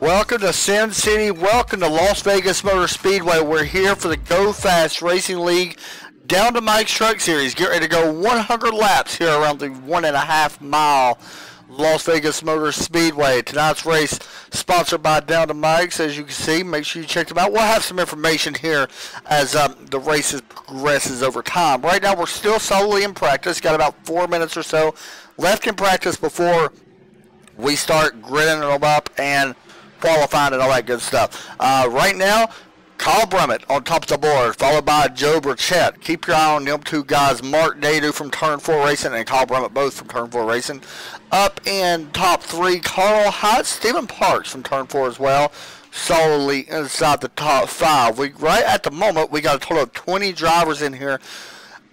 Welcome to Sin City. Welcome to Las Vegas Motor Speedway. We're here for the Go Fast Racing League Down to Mike's Truck Series. Get ready to go 100 laps here around the 1.5 mile Las Vegas Motor Speedway. Tonight's race sponsored by Down to Mike's. As you can see, make sure you check them out. We'll have some information here as the race progresses over time. Right now, we're still solely in practice. Got about 4 minutes or so left in practice before we start gridding them up and qualifying and all that good stuff. Right now, Kyle Brummett on top of the board, followed by Joe Burchett. Keep your eye on them two guys, Mark Dadu from Turn 4 Racing and Kyle Brummett, both from Turn 4 Racing. Up in top 3, Carl Hott, Stephen Parks from Turn 4 as well, solely inside the top 5. Right at the moment, we got a total of 20 drivers in here,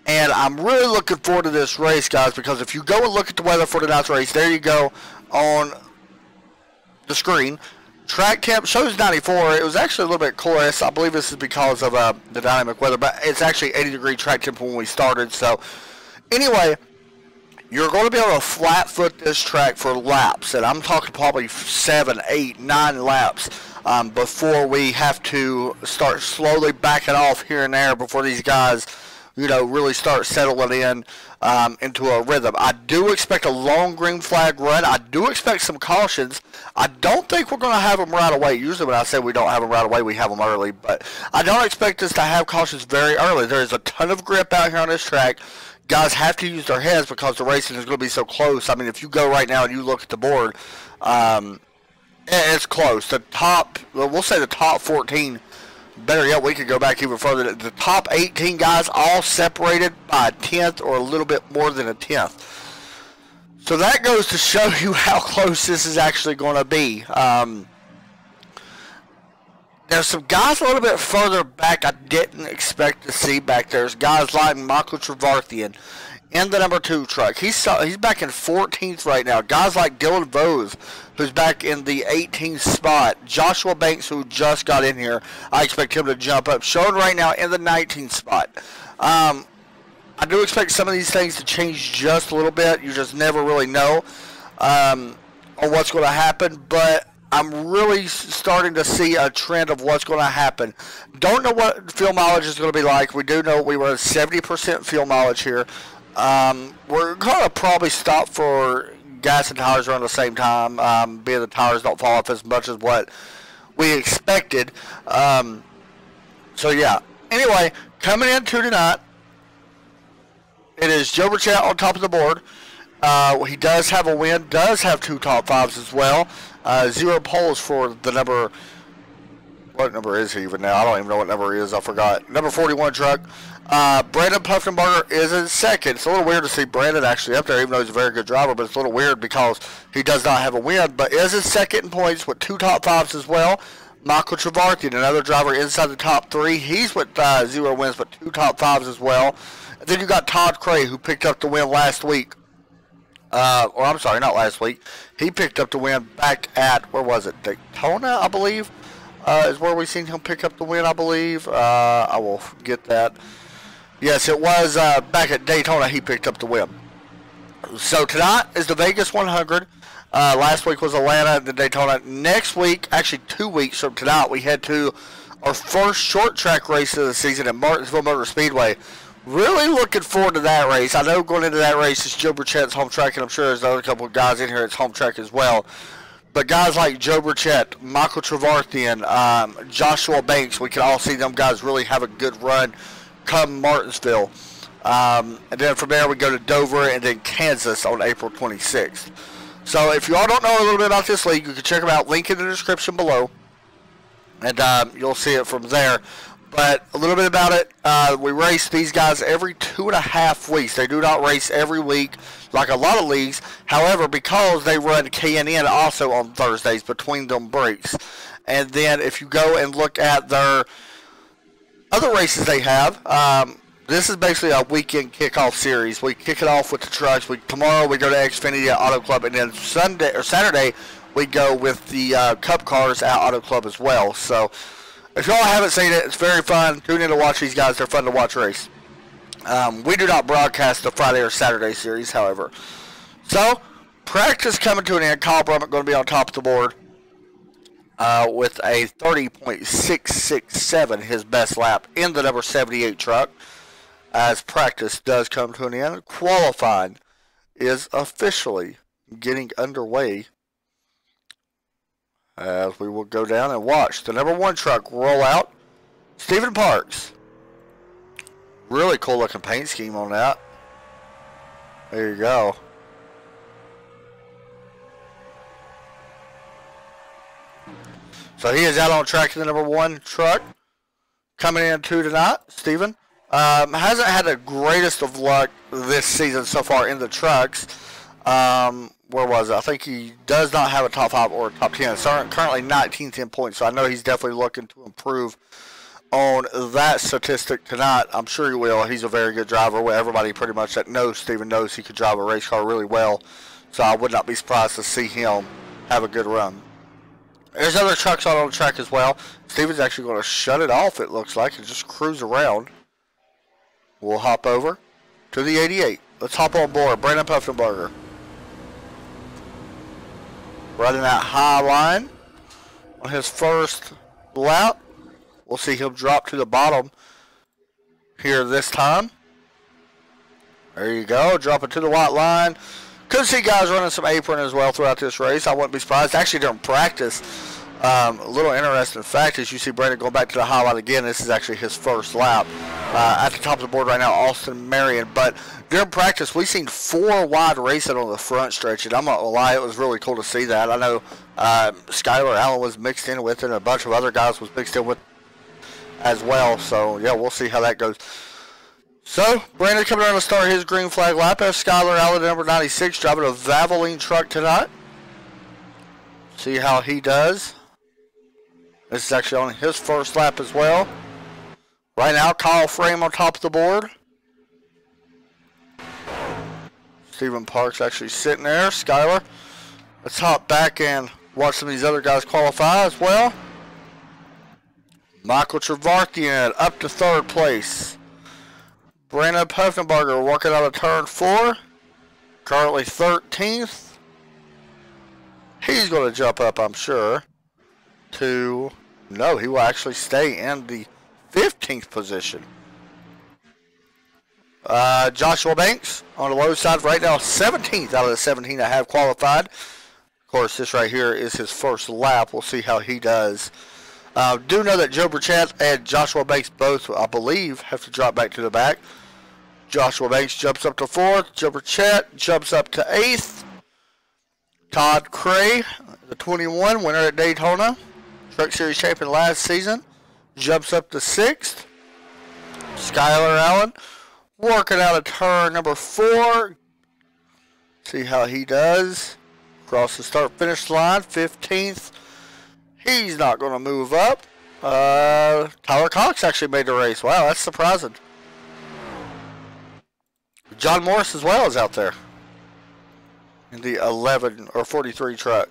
and I'm really looking forward to this race, guys, because if you go and look at the weather for tonight's race, there you go on the screen. Track temp shows 94. It was actually a little bit cooler. I believe this is because of the dynamic weather, but it's actually 80-degree track temp when we started. So, anyway, you're going to be able to flat foot this track for laps, and I'm talking probably 7, 8, 9 laps before we have to start slowly backing off here and there before these guys, you know, really start settling in into a rhythm. I do expect a long green flag run. I do expect some cautions. I don't think we're going to have them right away. Usually when I say we don't have them right away, we have them early. But I don't expect us to have cautions very early. There is a ton of grip out here on this track. Guys have to use their heads because the racing is going to be so close. I mean, if you go right now and you look at the board, it's close. The top, we'll say the top 14, better yet, we could go back even further. The top 18 guys all separated by a tenth or a little bit more than a tenth. So that goes to show you how close this is actually going to be. There's some guys a little bit further back I didn't expect to see back there. There's guys like Michael Trevarthian in the number 2 truck. He's back in 14th right now. Guys like Dylan Vose, who's back in the 18th spot. Joshua Banks, who just got in here, I expect him to jump up. Showing right now in the 19th spot. I do expect some of these things to change just a little bit. You just never really know on what's going to happen, but I'm really starting to see a trend of what's going to happen. Don't know what fuel mileage is going to be like. We do know we were at 70% fuel mileage here. We're going to probably stop for gas and tires around the same time, being the tires don't fall off as much as what we expected. So, yeah. Anyway, coming into tonight, it is Joe Burchett on top of the board. He does have a win, does have 2 top 5s as well. 0 poles for the number, what number is he even now? I don't even know what number he is, I forgot. Number 41 truck. Brandon Puffenberger is in second. It's a little weird to see Brandon actually up there, even though he's a very good driver, but it's a little weird because he does not have a win, but is in second in points with 2 top 5s as well. Michael Trevarthian, another driver inside the top 3. He's with 0 wins, but 2 top 5s as well. And then you got Todd Cray, who picked up the win last week. Or I'm sorry, not last week. He picked up the win back at, where was it? Daytona, I believe, is where we seen him pick up the win, I believe. I will get that. Yes, it was back at Daytona he picked up the win. So tonight is the Vegas 100. Last week was Atlanta and then Daytona. Next week, actually 2 weeks from tonight, we head to our first short track race of the season at Martinsville Motor Speedway. Really looking forward to that race. I know going into that race is Joe Burchett's home track, and I'm sure there's another couple of guys in here it's home track as well. But guys like Joe Burchett, Michael Trevarthian, Joshua Banks, we can all see them guys really have a good run come Martinsville. And then from there we go to Dover and then Kansas on April 26th. So if you all don't know a little bit about this league, you can check them out. Link in the description below. And you'll see it from there. But a little bit about it, we race these guys every 2.5 weeks. They do not race every week like a lot of leagues. However, because they run K&N also on Thursdays between them breaks. And then if you go and look at their other races they have, this is basically a weekend kickoff series. We kick it off with the trucks. Tomorrow we go to Xfinity at Auto Club, and then Saturday we go with the Cup cars at Auto Club as well. So if y'all haven't seen it, it's very fun. Tune in to watch these guys. They're fun to watch race. We do not broadcast the Friday or Saturday series, however. So, practice coming to an end. Kyle Brummett going to be on top of the board. with a 30.667, his best lap in the number 78 truck. As practice does come to an end, qualifying is officially getting underway. As we will go down and watch the number 1 truck roll out. Stephen Parks. Really cool looking paint scheme on that. There you go. So he is out on track in the number 1 truck. Coming into tonight, Stephen. Hasn't had the greatest of luck this season so far in the trucks. Where was it? I think he does not have a top 5 or a top 10. So currently 19th in points. So I know he's definitely looking to improve on that statistic tonight. I'm sure he will. He's a very good driver. Everybody pretty much that knows Stephen knows he could drive a race car really well. So I would not be surprised to see him have a good run. There's other trucks out on the track as well. Stephen's actually going to shut it off, it looks like, and just cruise around. We'll hop over to the 88. Let's hop on board. Brandon Puffenberger. Running that high line on his first lap. We'll see him drop to the bottom here this time. There you go. Dropping to the white line. Could see guys running some apron as well throughout this race. I wouldn't be surprised. Actually, during practice, a little interesting fact is you see Brandon going back to the highlight again. This is actually his first lap. At the top of the board right now, Austin Marion. But during practice, we've seen 4 wide racing on the front stretch, and I'm not going to lie, it was really cool to see that. I know Skylar Allen was mixed in with it, and a bunch of other guys was mixed in with as well. So, yeah, we'll see how that goes. So, Brandon coming around to start his green flag lap as Skylar Allen, number 96, driving a Valvoline truck tonight. See how he does. This is actually on his first lap as well. Right now, Kyle Frame on top of the board. Stephen Parks actually sitting there. Skylar, let's hop back and watch some of these other guys qualify as well. Michael Trevarthian up to 3rd place. Brandon Puffenberger working out of turn 4. Currently 13th. He's going to jump up, I'm sure, to... No, he will actually stay in the 15th position. Joshua Banks on the low side right now, 17th out of the 17 that have qualified. Of course, this right here is his first lap. We'll see how he does. Do know that Joe Burchett and Joshua Banks both, I believe, have to drop back to the back. Joshua Banks jumps up to 4th. Joe Burchett jumps up to 8th. Todd Cray, the 21, winner at Daytona, Truck Series champion last season, jumps up to 6th. Skylar Allen working out of turn number 4. See how he does. Across the start-finish line, 15th. He's not going to move up. Tyler Cox actually made the race. Wow, that's surprising. John Morris as well is out there in the 11 or 43 truck.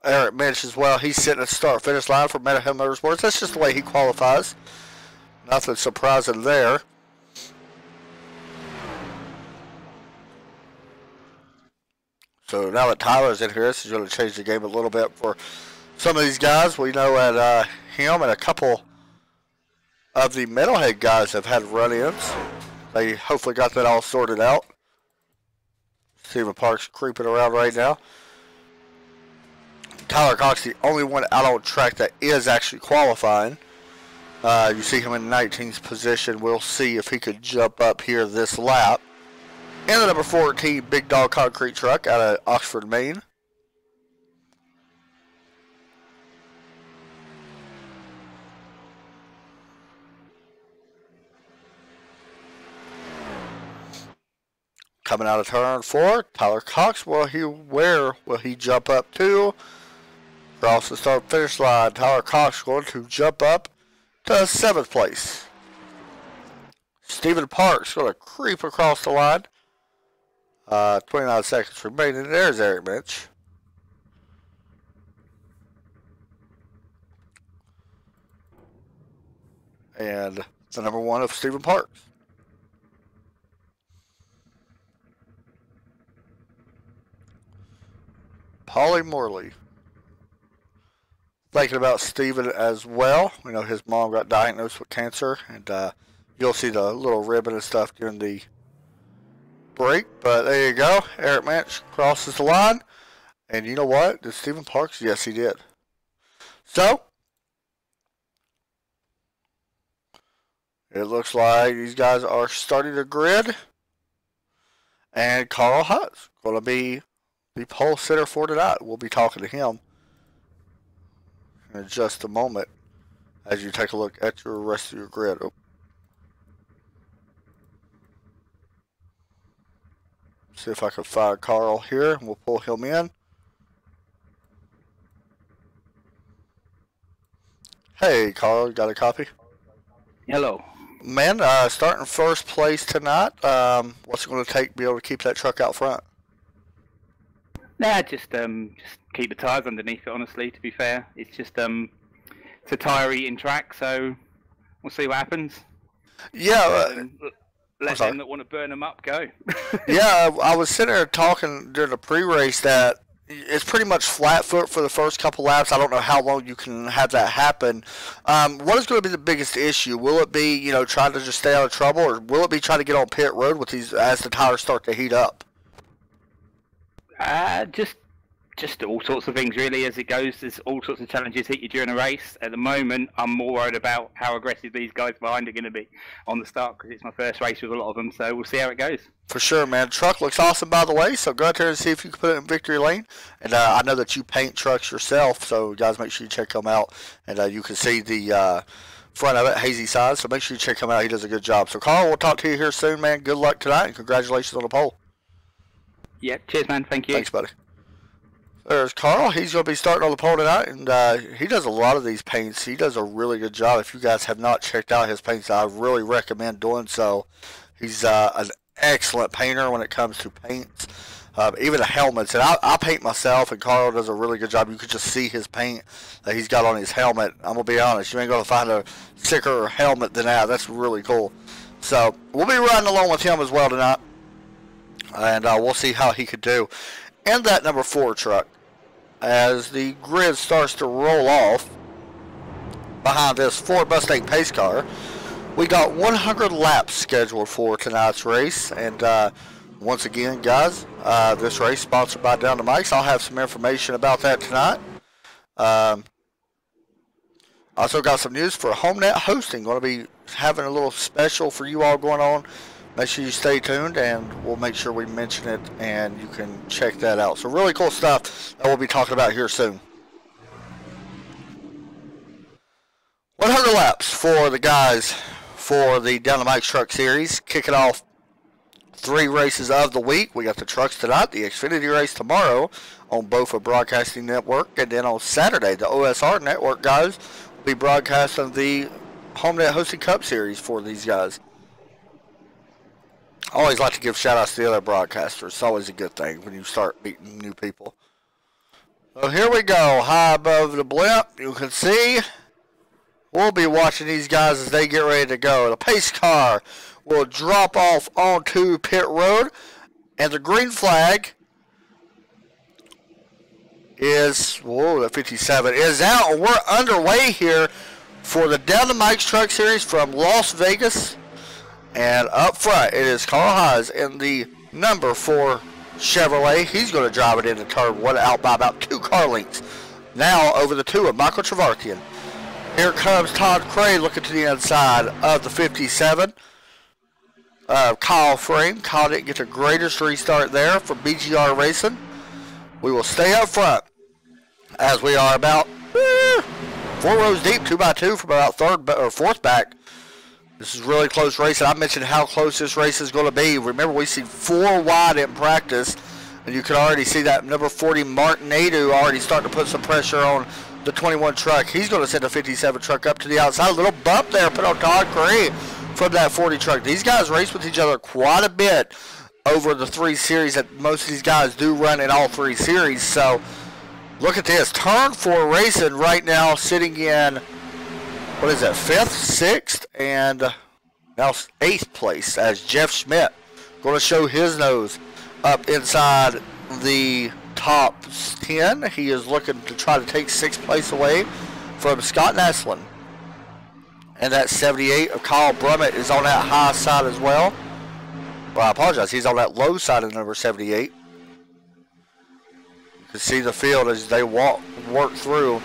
Eric Mitch as well. He's sitting at the start-finish line for Meadow Hill Motorsports. That's just the way he qualifies. Nothing surprising there. So now that Tyler's in here, this is going to change the game a little bit for some of these guys. We know that him and a couple of the Metalhead guys have had run-ins. They hopefully got that all sorted out. Stephen Parks creeping around right now. Tyler Cox, the only one out on track that is actually qualifying. You see him in 19th position. We'll see if he could jump up here this lap. And the number 14 Big Dog Concrete Truck out of Oxford, Maine. Coming out of turn 4, Tyler Cox, where will he jump up to? Across the start-finish line, Tyler Cox going to jump up to 7th place. Stephen Parks going to creep across the line. 29 seconds remaining. There's Eric Mitch. And the number 1 of Stephen Parks. Paulie Morley thinking about Steven as well. We know his mom got diagnosed with cancer, and you'll see the little ribbon and stuff during the break. But there you go. Eric Manch crosses the line. And you know what? Did Stephen Parks? Yes, he did. So, it looks like these guys are starting the grid. And Carl Hutt's going to be the pole sitter for tonight. We'll be talking to him in just a moment as you take a look at your rest of your grid. Oh. See if I can find Carl here, and we'll pull him in. Hey, Carl, you got a copy? Hello. Man, starting first place tonight. What's it going to take to be able to keep that truck out front? Nah, just keep the tyres underneath it, honestly, to be fair. It's just it's a tyre eating track, so we'll see what happens. Yeah. Let them that want to burn them up go. Yeah, I was sitting there talking during the pre-race that it's pretty much flat foot for the first couple laps. I don't know how long you can have that happen. What is going to be the biggest issue? Will it be, trying to just stay out of trouble, or will it be trying to get on pit road with these as the tires start to heat up? Just all sorts of things, really, as it goes. There's all sorts of challenges hit you during a race. At the moment, I'm more worried about how aggressive these guys behind are going to be on the start, because it's my first race with a lot of them, so we'll see how it goes. For sure, man. The truck looks awesome, by the way, so go out there and see if you can put it in victory lane. And I know that you paint trucks yourself, so guys, make sure you check him out. And you can see the front of it, hazy side, so make sure you check him out. He does a good job. So, Carl, we'll talk to you here soon, man. Good luck tonight, and congratulations on the pole. Yeah, cheers, man. Thank you. Thanks, buddy. There's Carl. He's going to be starting on the pole tonight, and he does a lot of these paints. He does a really good job. If you guys have not checked out his paints, I really recommend doing so. He's an excellent painter when it comes to paints, even the helmets. And I paint myself, and Carl does a really good job. You could just see his paint that he's got on his helmet. I'm going to be honest, you ain't going to find a sicker helmet than that. That's really cool. So we'll be riding along with him as well tonight, and we'll see how he could do. And that number 4 truck, as the grid starts to roll off behind this Ford Mustang pace car. We got 100 laps scheduled for tonight's race, and once again, guys, this race sponsored by Down the Mics. I'll have some information about that tonight. Also got some news for HomeNet Hosting. Going to be having a little special for you all going on. Make sure you stay tuned, and we'll make sure we mention it, and you can check that out. So really cool stuff that we'll be talking about here soon. 100 laps for the guys for the Down the Mics Truck Series. Kicking off 3 races of the week. We got the trucks tonight, the Xfinity race tomorrow on BOFA Broadcasting Network, and then on Saturday, the OSR Network guys will be broadcasting the HomeNet Hosting Cup Series for these guys. I always like to give shout-outs to the other broadcasters. It's always a good thing when you start meeting new people. So here we go. High above the blimp, you can see. We'll be watching these guys as they get ready to go. The pace car will drop off onto pit road, and the green flag is, the 57 is out. We're underway here for the Down the Mics Truck Series from Las Vegas. And up front, it is Carl Haas in the number 4 Chevrolet. He's going to drive it into turn 1 out by about 2 car lengths. Now over the 2 of Michael Trevarthian. Here comes Todd Cray looking to the inside of the 57. Kyle Frame. Kyle didn't get the greatest restart there for BGR Racing. We will stay up front as we are about 4 rows deep, 2x2 from about 3rd or 4th back. This is really close race, and I mentioned how close this race is going to be. Remember, we see 4 wide in practice, and you can already see that number 40 Martin Adu already starting to put some pressure on the 21 truck. He's going to send the 57 truck up to the outside. A little bump there put on Todd Curry from that 40 truck. These guys race with each other quite a bit over the 3 series that most of these guys do run in all 3 series. So look at this. Turn 4 racing right now, sitting in, what is that, 5th, 6th, and now 8th place as Jeff Schmidt going to show his nose up inside the top 10. He is looking to try to take 6th place away from Scott Naslin. And that 78 of Kyle Brummett is on that high side as well. Well, I apologize. He's on that low side of number 78. You can see the field as they work through.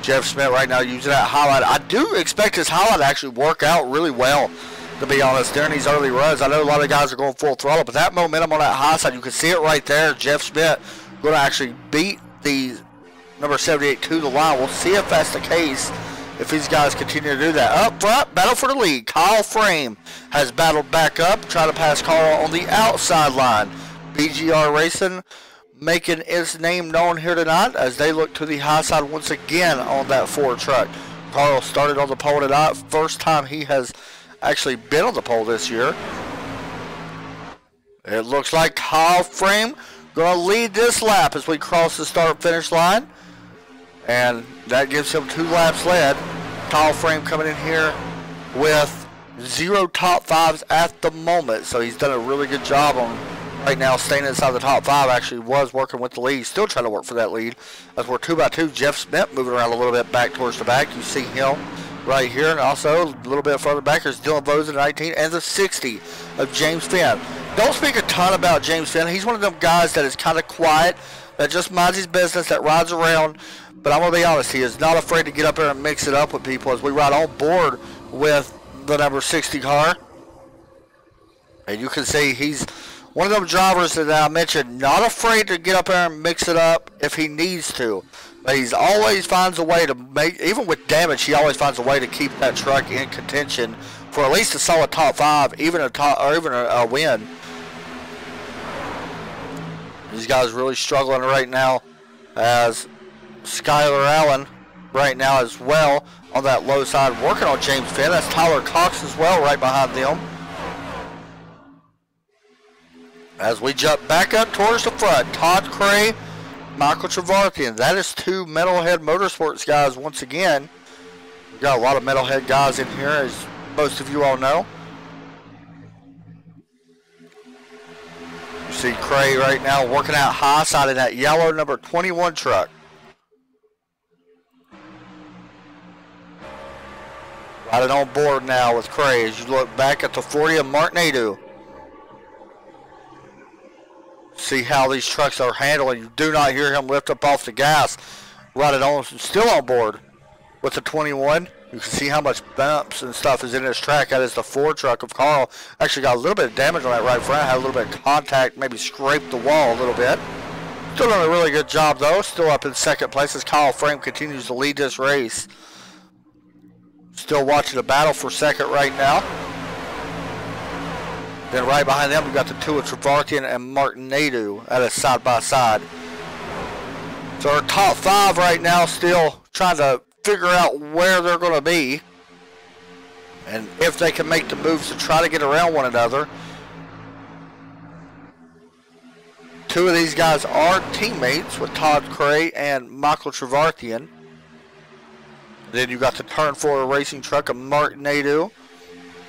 Jeff Smith right now using that highlight. I do expect his highlight to actually work out really well, to be honest, during these early runs. I know a lot of guys are going full throttle, but that momentum on that high side, you can see it right there. Jeff Smith going to actually beat the number 78 to the line. We'll see if that's the case, if these guys continue to do that. Up front, battle for the lead. Kyle Frame has battled back up, trying to pass Carl on the outside line. BGR Racing making its name known here tonight as they look to the high side once again on that Ford truck. Carl started on the pole tonight. First time he has actually been on the pole this year. It looks like Kyle Frame going to lead this lap as we cross the start-finish line. And that gives him 2 laps led. Kyle Frame coming in here with 0 top 5s at the moment. So he's done a really good job on right now staying inside the top 5. Actually was working with the lead. Still trying to work for that lead. As we're 2 by 2. Jeff Smith moving around a little bit back towards the back. You see him right here. And also a little bit further back there's Dylan Vose in the 19 and the 60 of James Finn. Don't speak a ton about James Finn. He's one of them guys that is kind of quiet, that just minds his business, that rides around. But I'm going to be honest, he is not afraid to get up there and mix it up with people as we ride on board with the number 60 car. And you can see he's one of them drivers that I mentioned, not afraid to get up there and mix it up if he needs to. But he's always finds a way to make, even with damage, he always finds a way to keep that truck in contention for at least a solid top 5, even a win. These guys really struggling right now as Skylar Allen right now as well on that low side working on James Finn. That's Tyler Cox as well right behind them. As we jump back up towards the front, Todd Cray, Michael Trevarthian. That is 2 Metalhead Motorsports guys once again. We've got a lot of Metalhead guys in here, as most of you all know. You see Cray right now working out high side in that yellow number 21 truck. Riding on board now with Cray as you look back at the 40 of Mark Nadeau. See how these trucks are handling. You do not hear him lift up off the gas. Riding on, still on board with the 21. You can see how much bumps and stuff is in this track. That is the Ford truck of Carl. Actually got a little bit of damage on that right front. Had a little bit of contact, maybe scraped the wall a little bit. Still doing a really good job though. Still up in 2nd place as Kyle Frame continues to lead this race. Still watching the battle for 2nd right now. Then right behind them, we've got the 2 of Trevarthian and Martin Nadeau at a side-by-side. So our top 5 right now still trying to figure out where they're going to be and if they can make the moves to try to get around one another. 2 of these guys are teammates with Todd Cray and Michael Trevarthian. Then you got the Turn 4 racing truck of Martin Nadeau,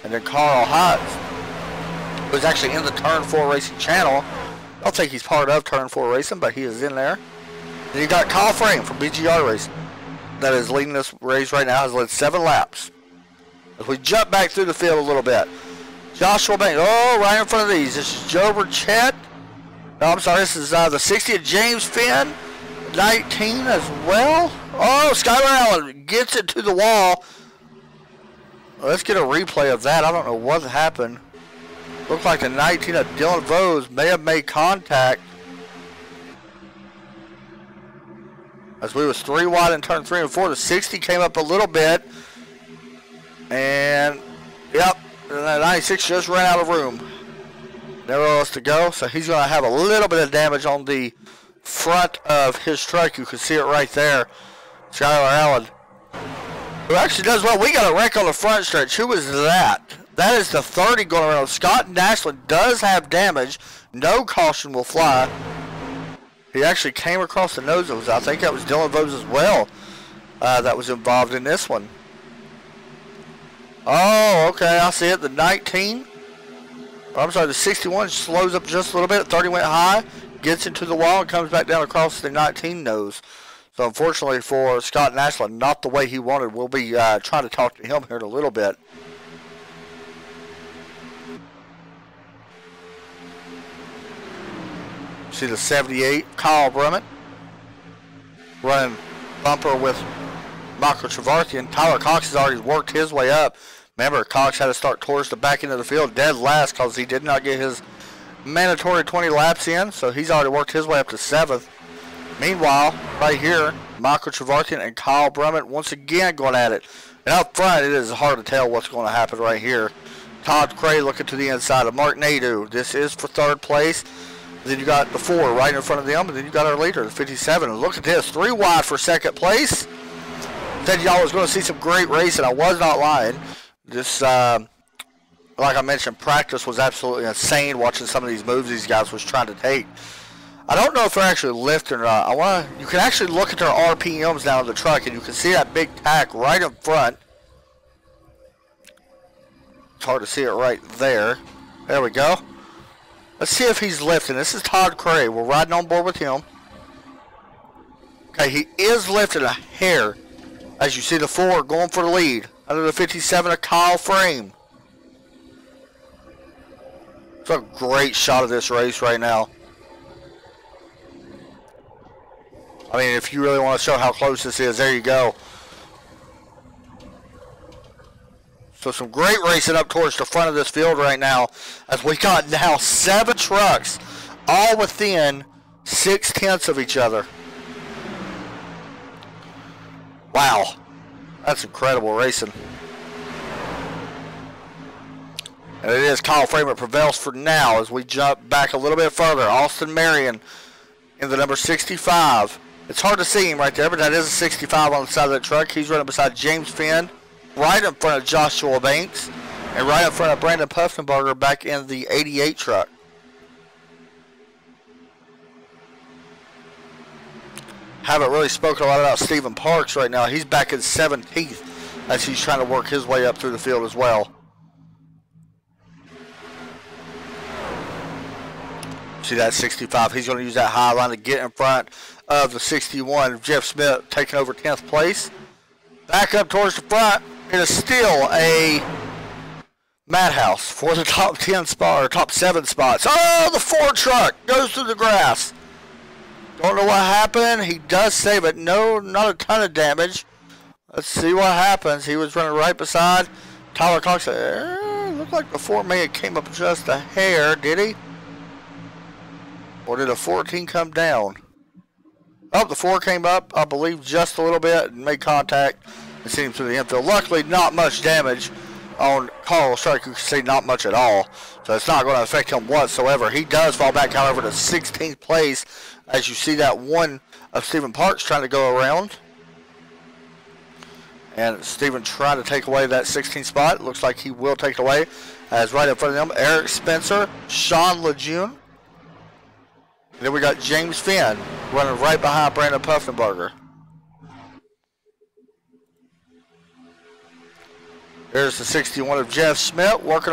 and then Carl Hotz, who's actually in the Turn 4 Racing channel. I don't think he's part of Turn 4 Racing, but he is in there. Then you got Kyle Frame from BGR Racing that is leading this race right now, has led 7 laps. As we jump back through the field a little bit, Joshua Banks, oh, right in front of these. This is Joe Burchett. No, I'm sorry, this is the 60 of James Finn, 19 as well. Oh, Skylar Allen gets it to the wall. Let's get a replay of that. I don't know what happened. Looks like the 19 of Dylan Vose may have made contact as we was 3 wide in turn 3 and 4. The 60 came up a little bit, and yep, the 96 just ran out of room. Nowhere else to go, so he's going to have a little bit of damage on the front of his truck. You can see it right there. Skylar Allen, who actually does well. We got a wreck on the front stretch. Who was that? That is the 30 going around. Scott Naslin does have damage. No caution will fly. He actually came across the nose. I think that was Dylan Vose as well that was involved in this one. Oh, okay, I see it. The 19. I'm sorry, the 61 slows up just a little bit. 30 went high. gets into the wall and comes back down across the 19 nose. So unfortunately for Scott Nashland, not the way he wanted. We'll be trying to talk to him here in a little bit. See the 78, Kyle Brummett, running bumper with Michael Trevarthian. Tyler Cox has already worked his way up. Remember, Cox had to start towards the back end of the field dead last because he did not get his mandatory 20 laps in, so he's already worked his way up to 7th. Meanwhile, right here, Michael Trevarthian and Kyle Brummett once again going at it. And up front, it is hard to tell what's going to happen right here. Todd Cray looking to the inside of Mark Nadeau. This is for 3rd place. Then you got the 4 right in front of them, and then you got our leader, the 57. And look at this, 3 wide for 2nd place. Said y'all was going to see some great racing. I was not lying. This, like I mentioned, practice was absolutely insane watching some of these moves these guys was trying to take. I don't know if they're actually lifting or not. You can actually look at their RPMs now in the truck, and you can see that big tack right in front. It's hard to see it right there. There we go. Let's see if he's lifting. This is Todd Cray. We're riding on board with him. Okay, he is lifting a hair. As you see the 4 going for the lead. Under the 57 of Kyle Frame. It's a great shot of this race right now. I mean, if you really want to show how close this is, there you go. So some great racing up towards the front of this field right now, as we got now 7 trucks, all within 0.6 of each other. Wow, that's incredible racing. And it is Kyle Frame that prevails for now as we jump back a little bit further. Austin Marion in the number 65. It's hard to see him right there, but that is a 65 on the side of the truck. He's running beside James Finn, right in front of Joshua Banks, and right in front of Brandon Puffenberger back in the 88 truck. Haven't really spoken a lot about Stephen Parks right now. He's back in 17th as he's trying to work his way up through the field as well. See that 65? He's going to use that high line to get in front of the 61. Jeff Smith taking over 10th place. Back up towards the front. It is still a madhouse for the top 10 spot or top 7 spots. Oh, the 4 truck goes through the grass. Don't know what happened. He does save it. No, not a ton of damage. Let's see what happens. He was running right beside Tyler Cox. Looked like the 4 may have came up just a hair. Did he? Or did a 14 come down? Oh, the 4 came up, I believe, just a little bit and made contact and sent him through the infield. Luckily, not much damage on Carl Strike. You can see not much at all. So it's not going to affect him whatsoever. He does fall back, however, to 16th place. As you see that one of Stephen Parks trying to go around. And Stephen trying to take away that 16th spot. Looks like he will take it away. As right in front of them, Eric Spencer, Sean Lejeune. Then we got James Finn running right behind Brandon Puffenberger. There's the 61 of Jeff Smith working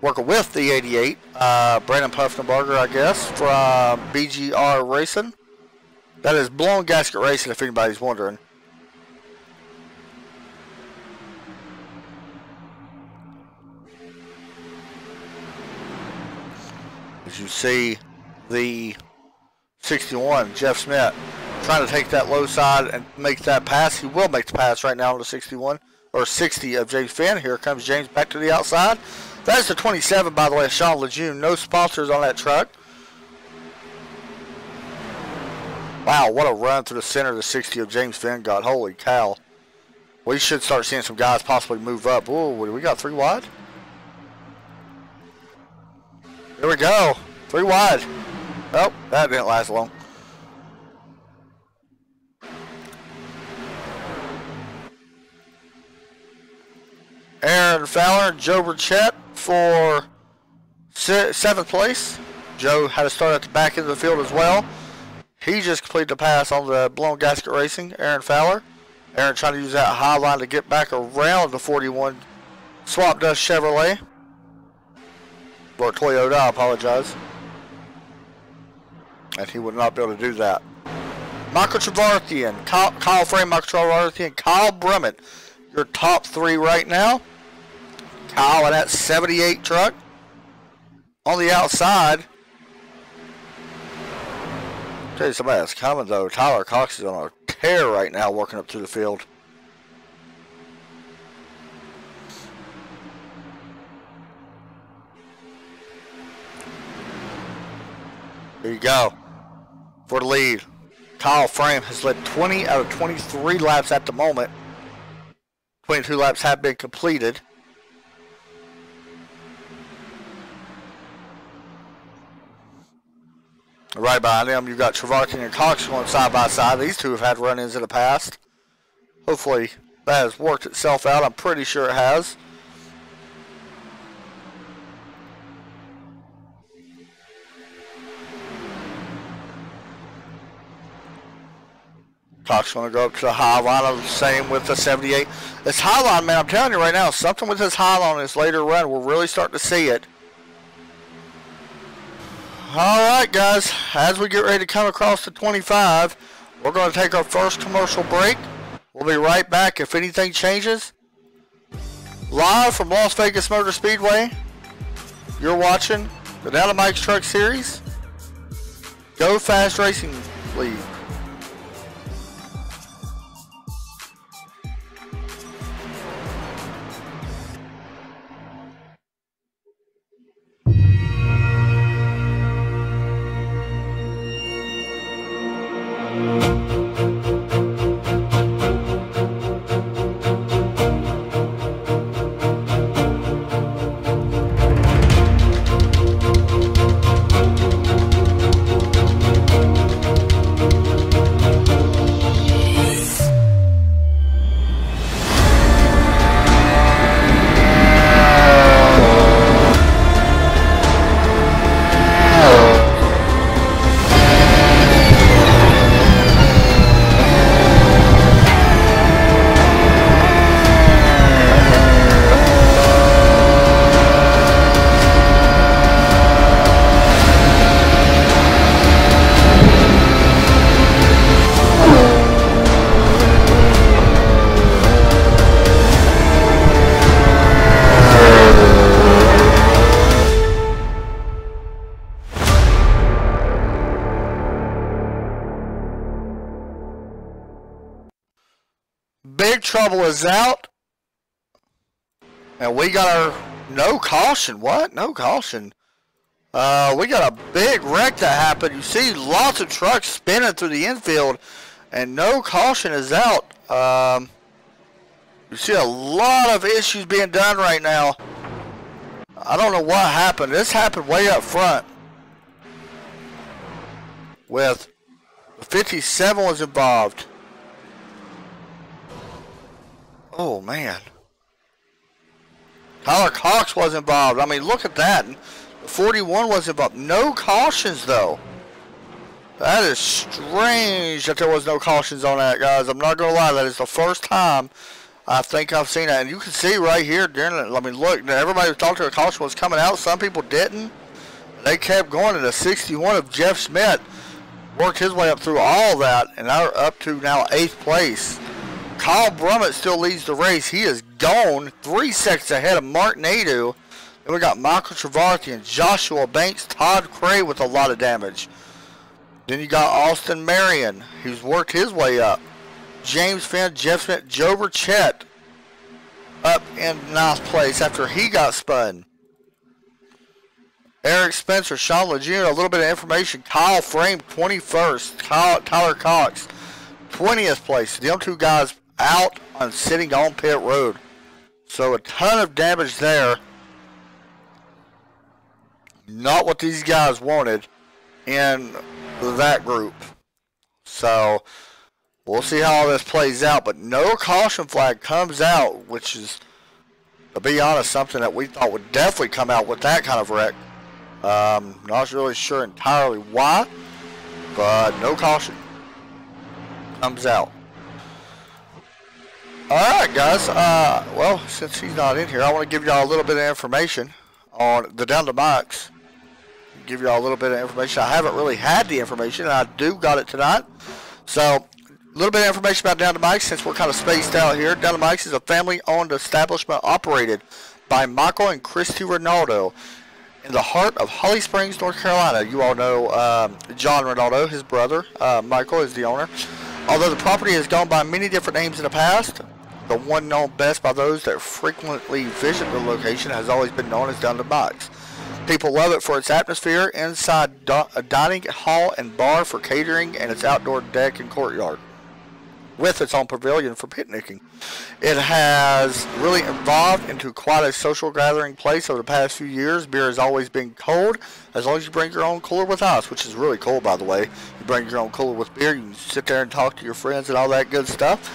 with the 88. Brandon Puffenberger, I guess, from BGR Racing. That is Blown Gasket Racing, if anybody's wondering. As you see, the 61, Jeff Smith, trying to take that low side and make that pass. He will make the pass right now on the 61, or 60 of James Finn. Here comes James back to the outside. That is the 27, by the way, Sean Lejeune. No sponsors on that truck. Wow, what a run through the center of the 60 of James Finn got. Holy cow. We should start seeing some guys possibly move up. Whoa, we got 3 wide? Here we go. 3 wide. Oh, that didn't last long. Aaron Fowler and Joe Burchett for 7th place. Joe had to start at the back end of the field as well. He just completed the pass on the Blown Gasket Racing, Aaron Fowler. Aaron trying to use that high line to get back around the 41 Swap Dust Chevrolet. Or Toyota, I apologize. and he would not be able to do that. Michael Trevarthian, Kyle Frame, Michael Trevarthian, Kyle Brummett, your top 3 right now. Kyle in that 78 truck. On the outside, I'll tell you somebody that's coming though. Tyler Cox is on a tear right now working up through the field. There you go. For the lead. Kyle Frame has led 20 out of 23 laps at the moment. 22 laps have been completed. Right behind them, you've got Trevarthian and Cox going side by side. These two have had run-ins in the past. Hopefully that has worked itself out. I'm pretty sure it has. Cox going to go up to the high line. Same with the 78. This high line, man, I'm telling you right now, something with this high line in this later run. We're really starting to see it. Alright guys, as we get ready to come across the 25, we're going to take our first commercial break. We'll be right back if anything changes. Live from Las Vegas Motor Speedway, you're watching the Down to Mike's Truck Series, Go Fast Racing League. Big Trouble is out. And we got our no caution. What? No caution. We got a big wreck that happened. You see lots of trucks spinning through the infield, and no caution is out. You see a lot of issues being done right now. I don't know what happened. This happened way up front. With 57 was involved. Oh man. Tyler Cox was involved. I mean, look at that. 41 was involved. No cautions though. That is strange that there was no cautions on that, guys. I'm not gonna lie. That is the first time I think I've seen that. And you can see right here during it. I mean, look. Everybody who thought a caution was coming out. Some people didn't. They kept going. And the 61 of Jeff Schmidt worked his way up through all that, and they're up to now 8th place. Kyle Brummett still leads the race. He is gone 3 seconds ahead of Mark Nadeau. Then we got Michael Trevarthian, Joshua Banks, Todd Cray with a lot of damage. Then you got Austin Marion, who's worked his way up. James Finn, Jeff Smith, Joe Burchett up in 9th place after he got spun. Eric Spencer, Sean Lejeune, a little bit of information. Kyle Frame, 21st. Tyler Cox, 20th place. Them two guys out on sitting on pit road. So a ton of damage there. Not what these guys wanted in that group. So we'll see how all this plays out. But no caution flag comes out, which is, to be honest, something that we thought would definitely come out with that kind of wreck. Not really sure entirely why, but no caution comes out. Alright guys, well, since he's not in here, I want to give y'all a little bit of information on the Down to Mike's give you all a little bit of information. I haven't really had the information, and I do got it tonight. So, a little bit of information about Down to Mike's since we're kind of spaced out here. Down to Mike's is a family-owned establishment operated by Michael and Christy Ronaldo in the heart of Holly Springs, North Carolina. You all know John Ronaldo, his brother. Michael is the owner. Although the property has gone by many different names in the past, the one known best by those that frequently visit the location has always been known as Down to Mike's. People love it for its atmosphere, inside a dining hall and bar for catering, and its outdoor deck and courtyard, with its own pavilion for picnicking. It has really evolved into quite a social gathering place over the past few years. Beer has always been cold, as long as you bring your own cooler with ice, which is really cool, by the way. You bring your own cooler with beer, you can sit there and talk to your friends and all that good stuff.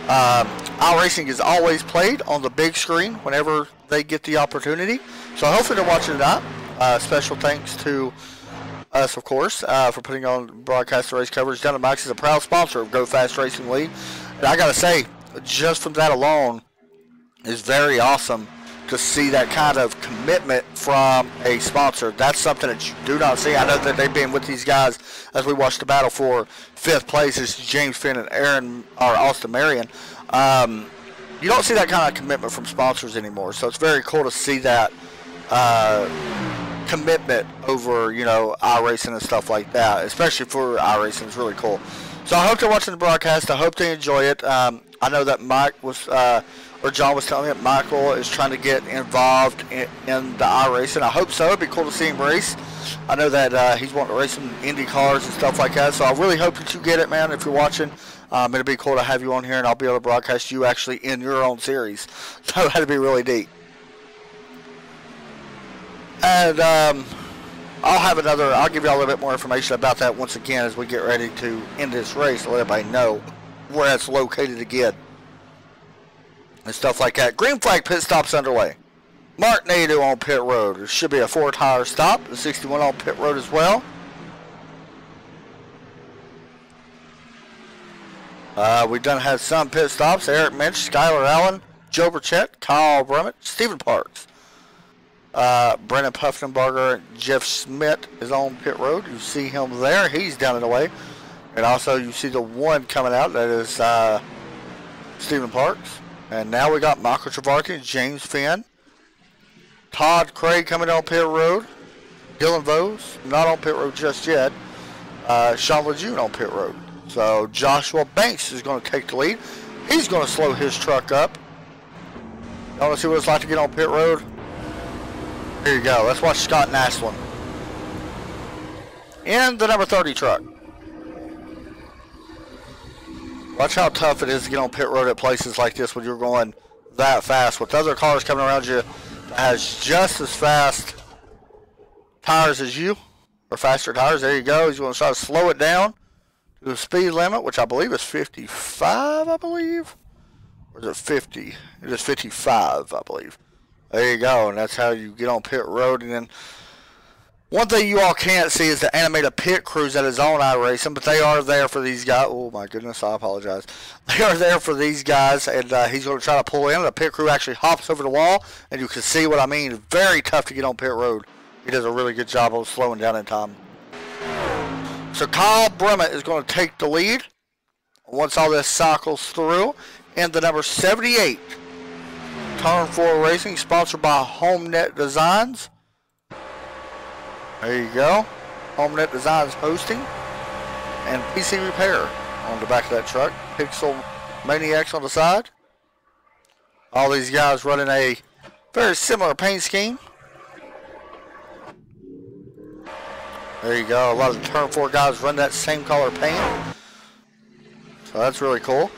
iRacing is always played on the big screen whenever they get the opportunity. So hopefully they're watching tonight. Special thanks to us, of course, for putting on broadcast race coverage. Down to Mike's is a proud sponsor of Go Fast Racing League. And I got to say, just from that alone, is very awesome to see that kind of commitment from a sponsor. That's something that you do not see. I know that they've been with these guys as we watched the battle for 5th place. It's James Finn and Austin Marion. You don't see that kind of commitment from sponsors anymore. So it's very cool to see that commitment over, you know, iRacing and stuff like that, especially for iRacing. It's really cool. So I hope they're watching the broadcast. I hope they enjoy it. I know that Mike was, or John was telling me that Michael is trying to get involved in the iRacing. I hope so. It'd be cool to see him race. I know that he's wanting to race some Indy cars and stuff like that. So I really hope that you get it, man. If you're watching, it'd be cool to have you on here, and I'll be able to broadcast you actually in your own series. So that'd be really neat. And I'll give you all a little bit more information about that once again as we get ready to end this race to let everybody know where it's located again and stuff like that. Green flag pit stops underway. Mark Nadeau on pit road. There should be a 4-tire stop. The 61 on pit road as well. We've done had some pit stops. Eric Minch, Skylar Allen, Joe Burchett, Kyle Brummett, Stephen Parks. Brennan Puffenbarger, Jeff Schmidt is on pit road. You see him there. He's down and away. And also you see the one coming out. That is Stephen Parks. And now we got Michael Travarti, James Finn. Todd Craig coming on pit road. Dylan Vose, not on pit road just yet. Sean Lejeune on pit road. So Joshua Banks is going to take the lead. He's going to slow his truck up. You want to see what it's like to get on pit road? Here you go. Let's watch Scott Naslin in the number 30 truck. Watch how tough it is to get on pit road at places like this when you're going that fast. With other cars coming around you that has just as fast tires as you, or faster tires. There you go. He's going to try to slow it down to the speed limit, which I believe is 55, I believe. Or is it 50? It is 55, I believe. There you go, and that's how you get on pit road. And then one thing you all can't see is the animated pit crews that is on iRacing, but they are there for these guys. Oh my goodness, I apologize. They are there for these guys, and he's going to try to pull in. The pit crew actually hops over the wall, and you can see what I mean. It's very tough to get on pit road. He does a really good job of slowing down in time. So Kyle Brummett is going to take the lead once all this cycles through. And the number 78. Turn 4 Racing, sponsored by HomeNet Designs. There you go. HomeNet Designs hosting. And PC Repair on the back of that truck. Pixel Maniacs on the side. All these guys running a very similar paint scheme. There you go. A lot of the Turn 4 guys run that same color paint. So that's really cool.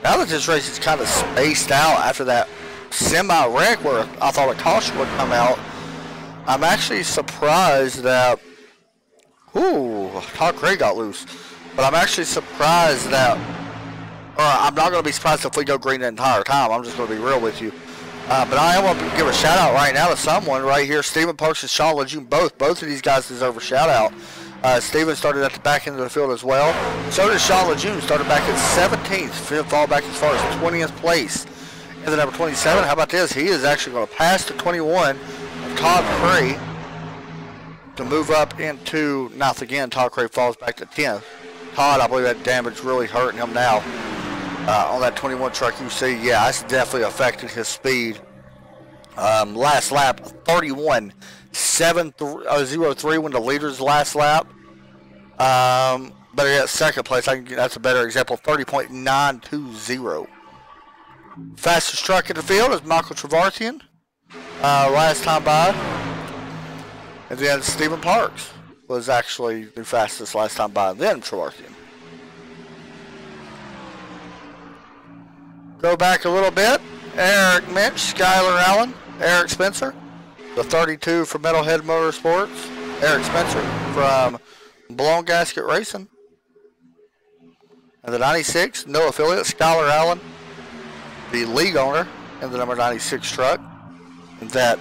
Now that this race is kind of spaced out after that semi-wreck where I thought a caution would come out, I'm actually surprised that, Todd Craig got loose. But I'm actually surprised that, I'm not going to be surprised if we go green the entire time. I'm just going to be real with you. But I am going to give a shout out right now to someone right here. Stephen Parks and Sean Lejeune, both of these guys deserve a shout out. Steven started at the back end of the field as well. So did Sean Lejeune, started back at 17th, fall back as far as 20th place And the number 27, how about this? He is actually going to pass the 21 of Todd Cray to move up into 9th again. Todd Cray falls back to 10th. Todd, I believe that damage really hurting him now. On that 21 truck, you see, yeah, that's definitely affecting his speed. Last lap, 31.703 when the leader's last lap. But at second place, that's a better example, 30.920. Fastest truck in the field is Michael Trevarthian, last time by. And then Stephen Parks was actually the fastest last time by, and then Trevarthian. Go back a little bit. Eric Minch, Skylar Allen, Eric Spencer, the 32 from Metalhead Motorsports, Eric Spencer from Blown Gasket Racing. And the 96, no affiliate, Skylar Allen, the league owner in the number 96 truck. And that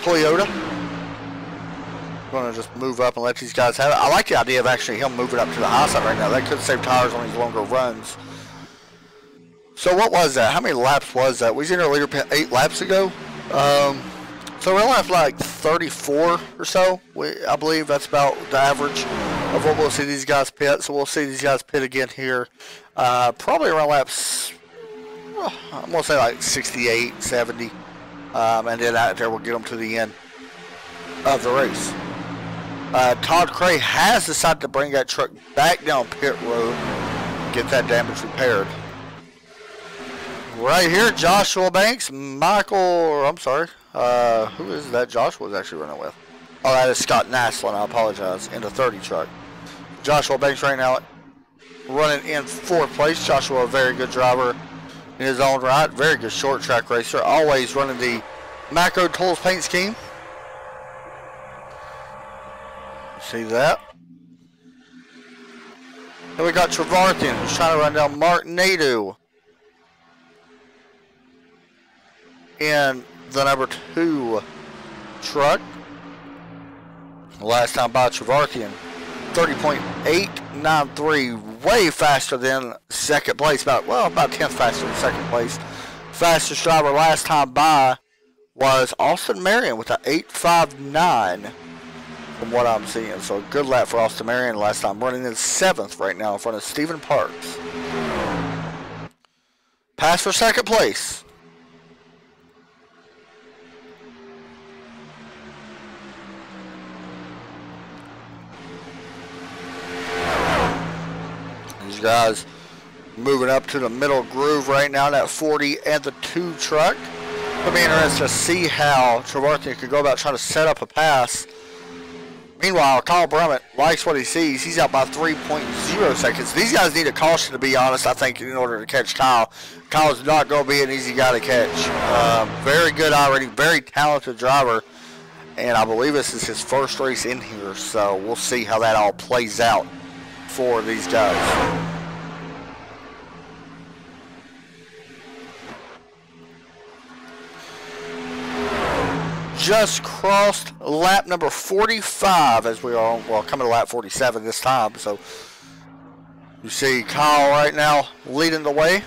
Toyota. I'm going to just move up and let these guys have it. I like the idea of actually him moving up to the high side right now. That could save tires on these longer runs. So what was that? How many laps was that? We was in our leader pit 8 laps ago. So we're only at like 34 or so. I believe that's about the average of what we'll see these guys pit. So we'll see these guys pit again here. Probably around laps, I'm going to say like 68, 70. And then out there we'll get them to the end of the race. Todd Cray has decided to bring that truck back down pit road and get that damage repaired. Right here, Joshua Banks, who is that Joshua's actually running with? Oh, that is Scott Naslin, I apologize, in the 30 truck. Joshua Banks right now running in 4th place. Joshua, a very good driver in his own right, very good short track racer, always running the Macro Tools paint scheme. See that? Then we got Trevarthian, who's trying to run down Mark Nadeau in the number 2 truck. Last time by Trevarthian, 30.893, way faster than second place, about 10th faster than second place. Fastest driver last time by was Austin Marion with an 8.59 from what I'm seeing. So a good lap for Austin Marion last time, running in 7th right now in front of Stephen Parks. Pass for second place. These guys moving up to the middle groove right now, that 40 and the 2 truck. It'll be interesting to see how Trevarthian could go about trying to set up a pass. Meanwhile, Kyle Brummett likes what he sees. He's out by 3.0 seconds. These guys need a caution, to be honest, I think, in order to catch Kyle. Kyle's not going to be an easy guy to catch. Very good already, very talented driver. And I believe this is his first race in here, so we'll see how that all plays out for these guys. Just crossed lap number 45 as we are, coming to lap 47 this time. So you see Kyle right now leading the way.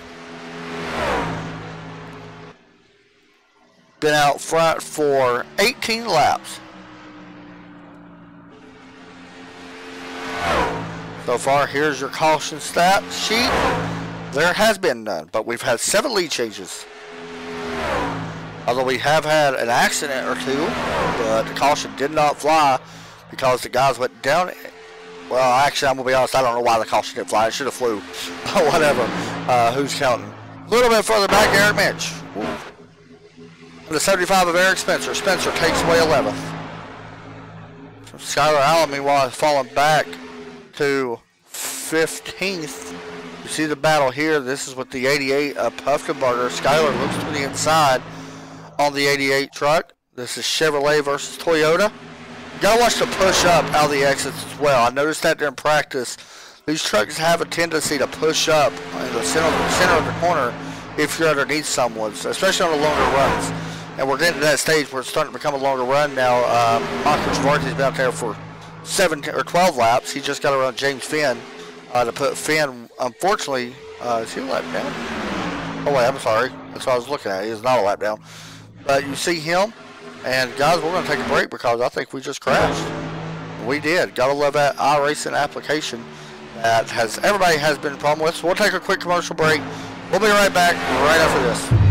Been out front for 18 laps. So far, here's your caution stat sheet. There has been none, but we've had 7 lead changes. Although we have had an accident or 2, but the caution did not fly because the guys went down. Well, actually, I'm going to be honest, I don't know why the caution didn't fly. It should have flew. But whatever. Who's counting? A little bit further back, Eric Minch. The 75 of Eric Spencer. Spencer takes away 11th. Skylar Allen, meanwhile, has fallen back to 15th. You see the battle here. This is with the 88 of Puffenbarger. Skylar looks to the inside on the 88 truck. This is Chevrolet versus Toyota. You gotta watch the push up out of the exits as well. I noticed that during practice. These trucks have a tendency to push up in the center of the corner if you're underneath someone, especially on the longer runs. And we're getting to that stage where it's starting to become a longer run now. Michael Trevarthian's been out there for 12 laps. He just got to run James Finn to put Finn, unfortunately, is he a lap down? Oh wait, I'm sorry. That's what I was looking at. He is not a lap down. But you see him, and guys, we're going to take a break because I think we just crashed. We did. Gotta love that iRacing application that everybody has been a problem with. So we'll take a quick commercial break. We'll be right back right after this.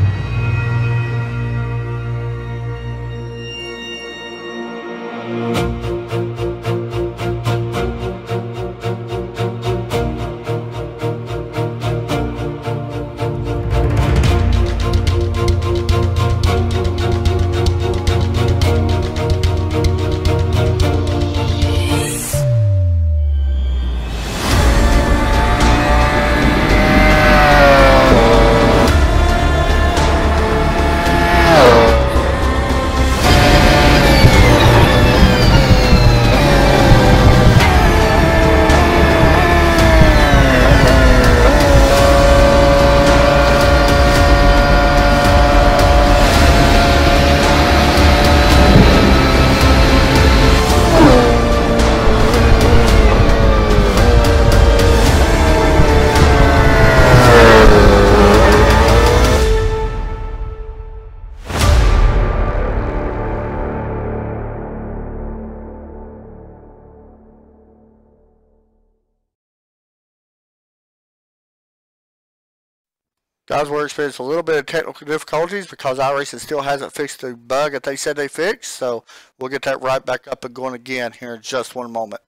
Guys, we're experiencing a little bit of technical difficulties because iRacing still hasn't fixed the bug that they said they fixed. So we'll get that right back up and going again here in just one moment.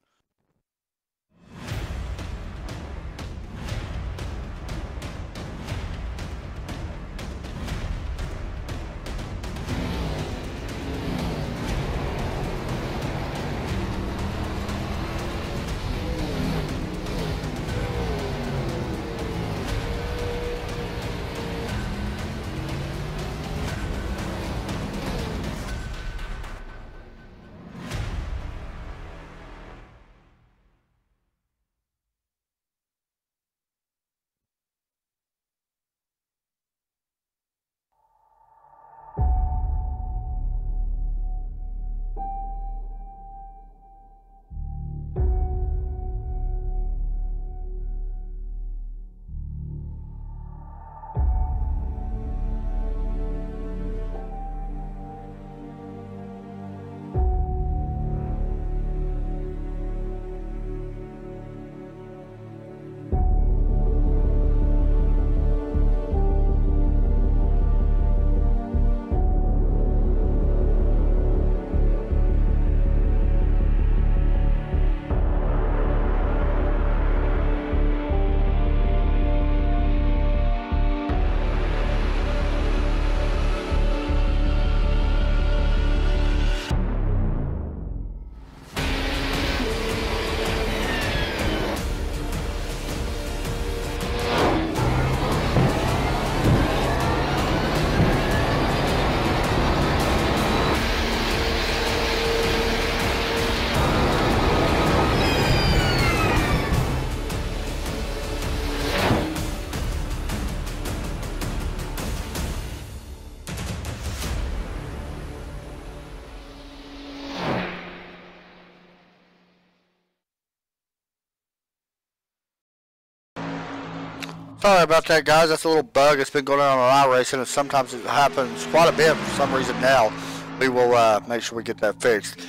Sorry about that, guys. That's a little bug that's been going on iRacing, and sometimes it happens quite a bit for some reason now. We will make sure we get that fixed.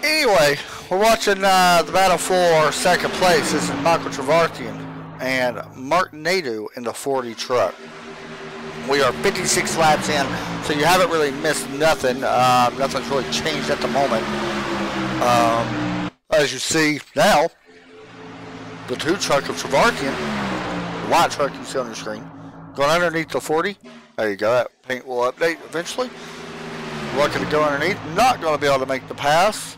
Anyway, we're watching the battle for second place. This is Michael Trevarthian and Mark Nadeau in the 40 truck. We are 56 laps in, so you haven't really missed nothing. Nothing's really changed at the moment. As you see now, the 2 truck of Trevarthian, the white truck you see on your screen, going underneath the 40. There you go. That paint will update eventually. Looking to go underneath. Not going to be able to make the pass.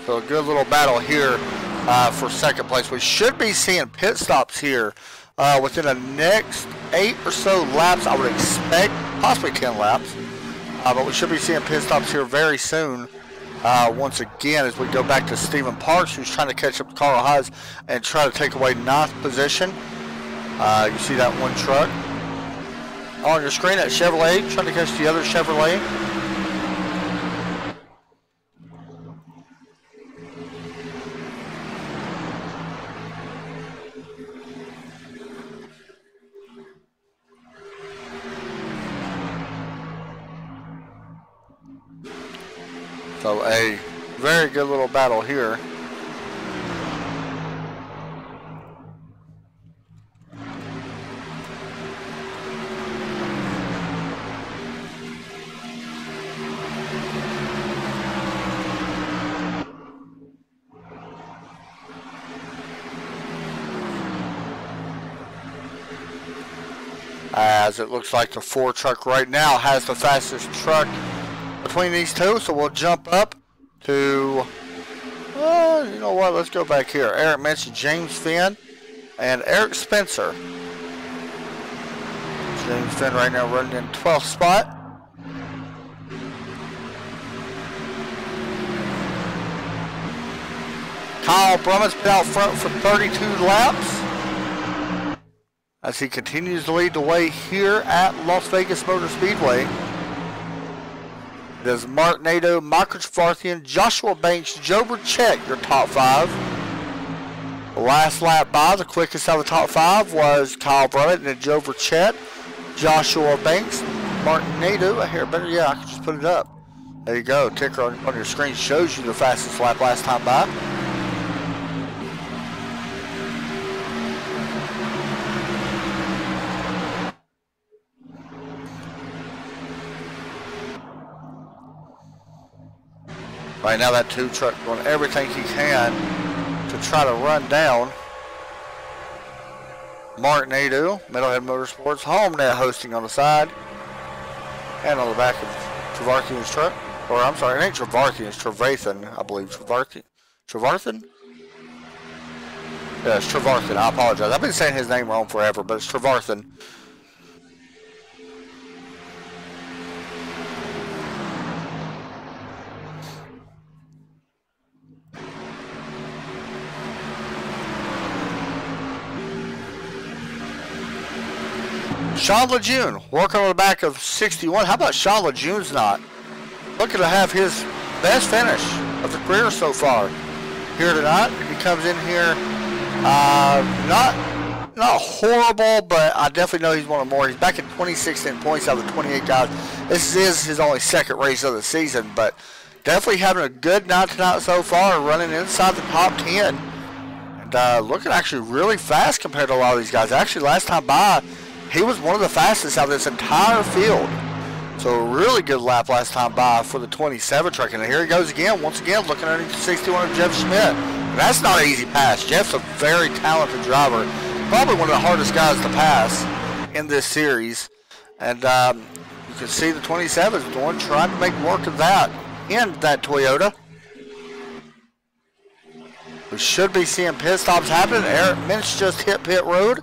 So a good little battle here for second place. We should be seeing pit stops here within the next 8 or so laps. I would expect possibly 10 laps, but we should be seeing pit stops here very soon. Once again, as we go back to Stephen Parks, who's trying to catch up to Carl Haas and try to take away 9th position. You see that one truck on your screen at Chevrolet, trying to catch the other Chevrolet. So a very good little battle here. As it looks like the Ford truck right now has the fastest truck between these two, so we'll jump up to, you know what, let's go back here. Eric mentioned James Finn and Eric Spencer. James Finn right now running in 12th spot. Kyle Brumman's been out front for 32 laps as he continues to lead the way here at Las Vegas Motor Speedway. It is Mark Nadeau, Michael Trevarthian, Joshua Banks, Joe Burchett, your top 5. The last lap by, the quickest out of the top 5 was Kyle Brumman and then Joe Burchett, Joshua Banks, Mark Nadeau. Here, better, yeah, I can just put it up. There you go. Ticker on your screen shows you the fastest lap last time by. Right now that 2 truck doing everything he can to try to run down Mark Nadeau, Metalhead Motorsports, HomeNet hosting on the side and on the back of Trevarthian's truck. Or I'm sorry, it ain't Trevarthian, it's Trevathan, I believe. Trevarthian? Yeah, it's Trevarthian, I apologize. I've been saying his name wrong forever, but it's Trevarthian. Sean Lejeune working on the back of 61. How about Sean Lejeune's not looking to have his best finish of the career so far here tonight? He comes in here not horrible, but I definitely know he's one of more. He's back at 26 in points out of the 28 guys. This is his only second race of the season, but definitely having a good night tonight so far, running inside the top 10 and looking actually really fast compared to a lot of these guys. Actually, last time by, he was one of the fastest out of this entire field. So a really good lap last time by for the 27 truck. And here he goes again, once again, looking underneath the 61 of Jeff Schmidt. And that's not an easy pass. Jeff's a very talented driver. Probably one of the hardest guys to pass in this series. And you can see the 27 is the one trying to make work of that in that Toyota. We should be seeing pit stops happening. Eric Minch just hit pit road.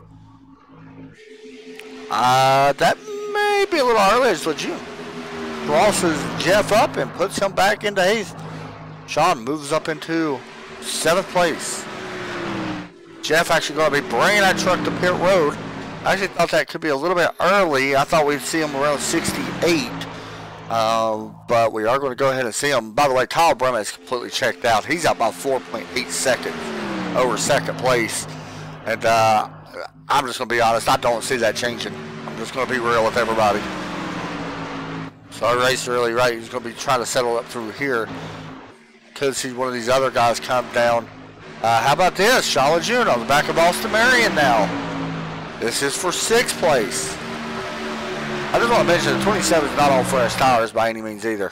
That may be a little early. It's Lejeune crosses Jeff up and puts him back into 8th. Sean moves up into 7th place. Jeff actually going to be bringing that truck to pit road. I actually thought that could be a little bit early. I thought we'd see him around 68. But we are going to go ahead and see him. By the way, Kyle Brumman is completely checked out. He's out by 4.8 seconds over 2nd place. And I'm just going to be honest, I don't see that changing. I'm just going to be real with everybody. So our racer really right. He's going to be trying to settle up through here. Could see one of these other guys come down. How about this? Sean Lejeune on the back of Austin Marion now. This is for 6th place. I just want to mention the 27 is not on fresh tires by any means either.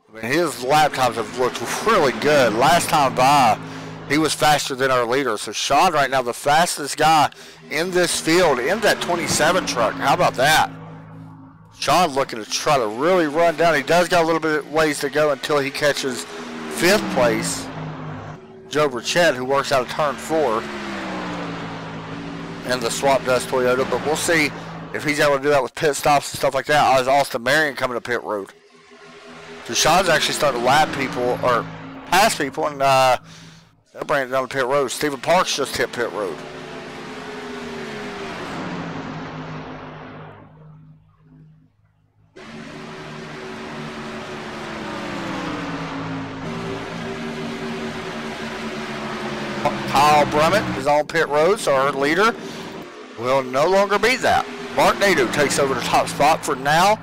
I mean, his lap times have looked really good. Last time by, he was faster than our leader. So Sean right now the fastest guy in this field in that 27 truck. How about that? Sean looking to try to really run down. He does got a little bit of ways to go until he catches 5th place. Joe Burchett, who works out of turn 4 in the Swap Dust Toyota, but we'll see if he's able to do that with pit stops and stuff like that. Is Austin Marion coming to pit road? So Sean's actually starting to lap people, or pass people, and they're bringing it down to pit road. Stephen Parks just hit pit road. Kyle Brummett is on pit road, so our leader will no longer be that. Mark Nadeau takes over the top spot for now.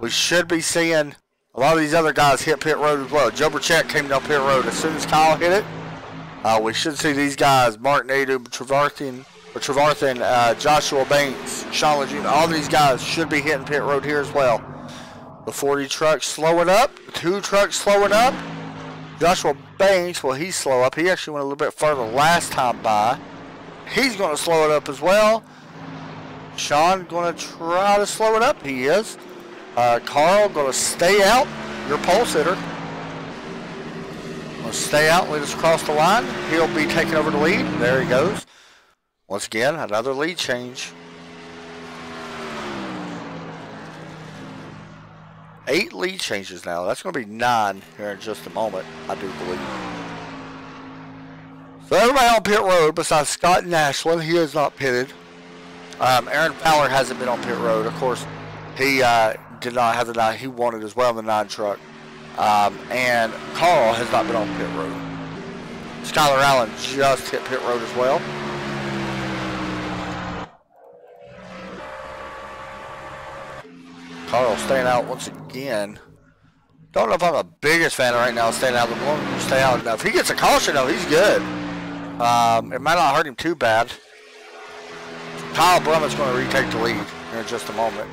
We should be seeing a lot of these other guys hit pit road as well. Joe Burchett came down pit road as soon as Kyle hit it. We should see these guys, Mark Nadeau, Trevarthen, Joshua Banks, Sean Lejeune, all these guys should be hitting pit road here as well. The 40 truck slowing up, the 2 trucks slowing up. Joshua Banks, well, he's slow up. He actually went a little bit further last time by. He's going to slow it up as well. Sean going to try to slow it up. He is. Carl going to stay out. Your pole sitter. Going to stay out and lead us across the line. He'll be taking over the lead. There he goes. Once again, another lead change. 8 lead changes now. That's going to be 9 here in just a moment, I do believe. So everybody on pit road besides Scott Nashland, he is not pitted. Aaron Fowler hasn't been on pit road. Of course, he did not have the 9. He wanted as well in the 9 truck. And Carl has not been on pit road. Skylar Allen just hit pit road as well. Carl staying out once again. Don't know if I'm the biggest fan right now staying out. The longer you stay out enough. If he gets a caution though, he's good. It might not hurt him too bad. Kyle Brummett's going to retake the lead here in just a moment.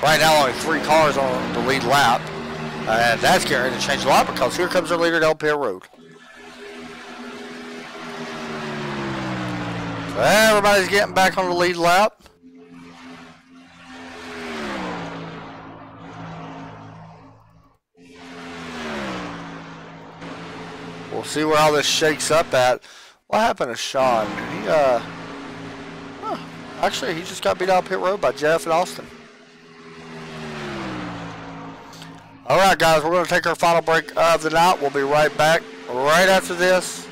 Right now only 3 cars on the lead lap. And that's getting ready to change a lot because here comes our leader down pit road. So everybody's getting back on the lead lap. We'll see where all this shakes up at. What happened to Sean? Actually, he just got beat out pit road by Jeff and Austin. All right, guys, we're going to take our final break of the night. We'll be right back right after this.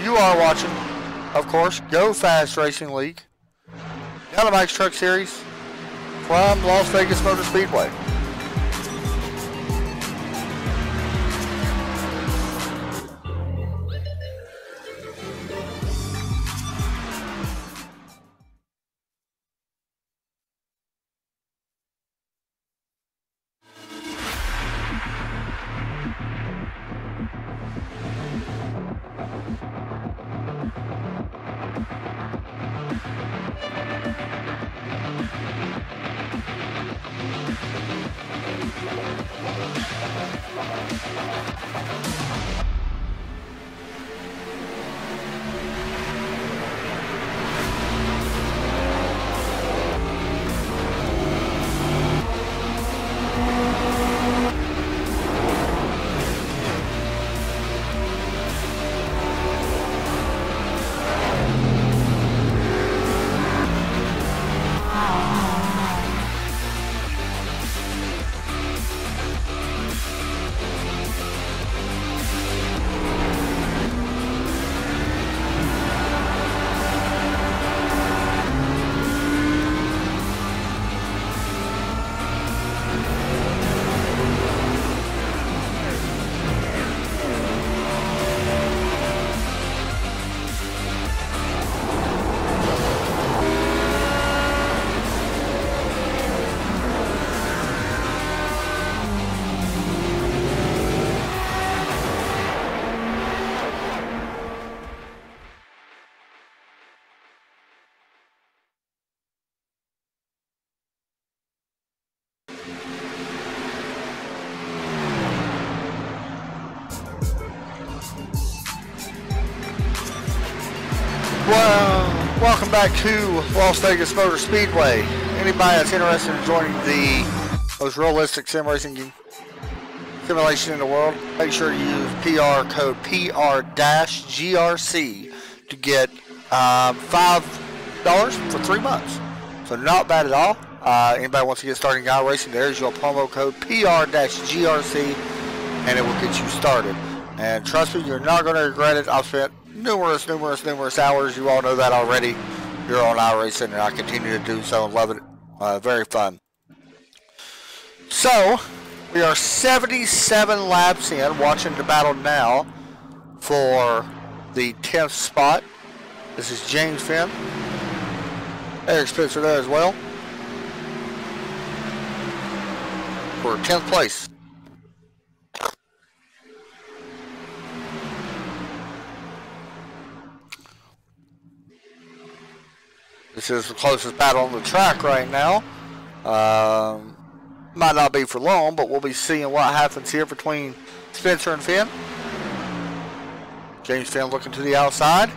You are watching, of course, Go Fast Racing League, Dynamite Truck Series from Las Vegas Motor Speedway. Well, welcome back to Las Vegas Motor Speedway. Anybody that's interested in joining the most realistic sim racing simulation in the world. Make sure to use PR code PR-GRC to get $5 for 3 months. So not bad at all. Anybody wants to get started in guy racing, there's your promo code PR-GRC, and it will get you started. And trust me, you're not going to regret it. I've spent numerous hours. You all know that already. Here on iRacing, and I continue to do so and love it. Very fun. So, we are 77 laps in, watching the battle now for the 10th spot. This is James Finn. Eric Spencer there as well. For 10th place. This is the closest battle on the track right now. Might not be for long, but we'll be seeing what happens here between Spencer and Finn. James Finn looking to the outside.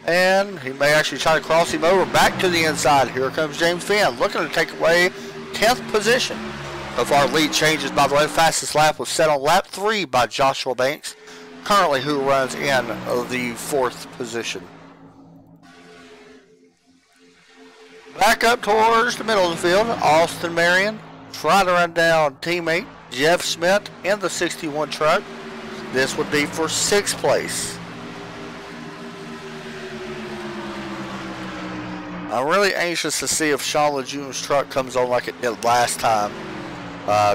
And he may actually try to cross him over back to the inside. Here comes James Finn looking to take away 10th position. So far, lead changes, by the way. Fastest lap was set on lap 3 by Joshua Banks, currently who runs in the 4th position. Back up towards the middle of the field, Austin Marion trying to run down teammate Jeff Smith in the 61 truck. This would be for 6th place. I'm really anxious to see if Sean Lejeune's truck comes on like it did last time.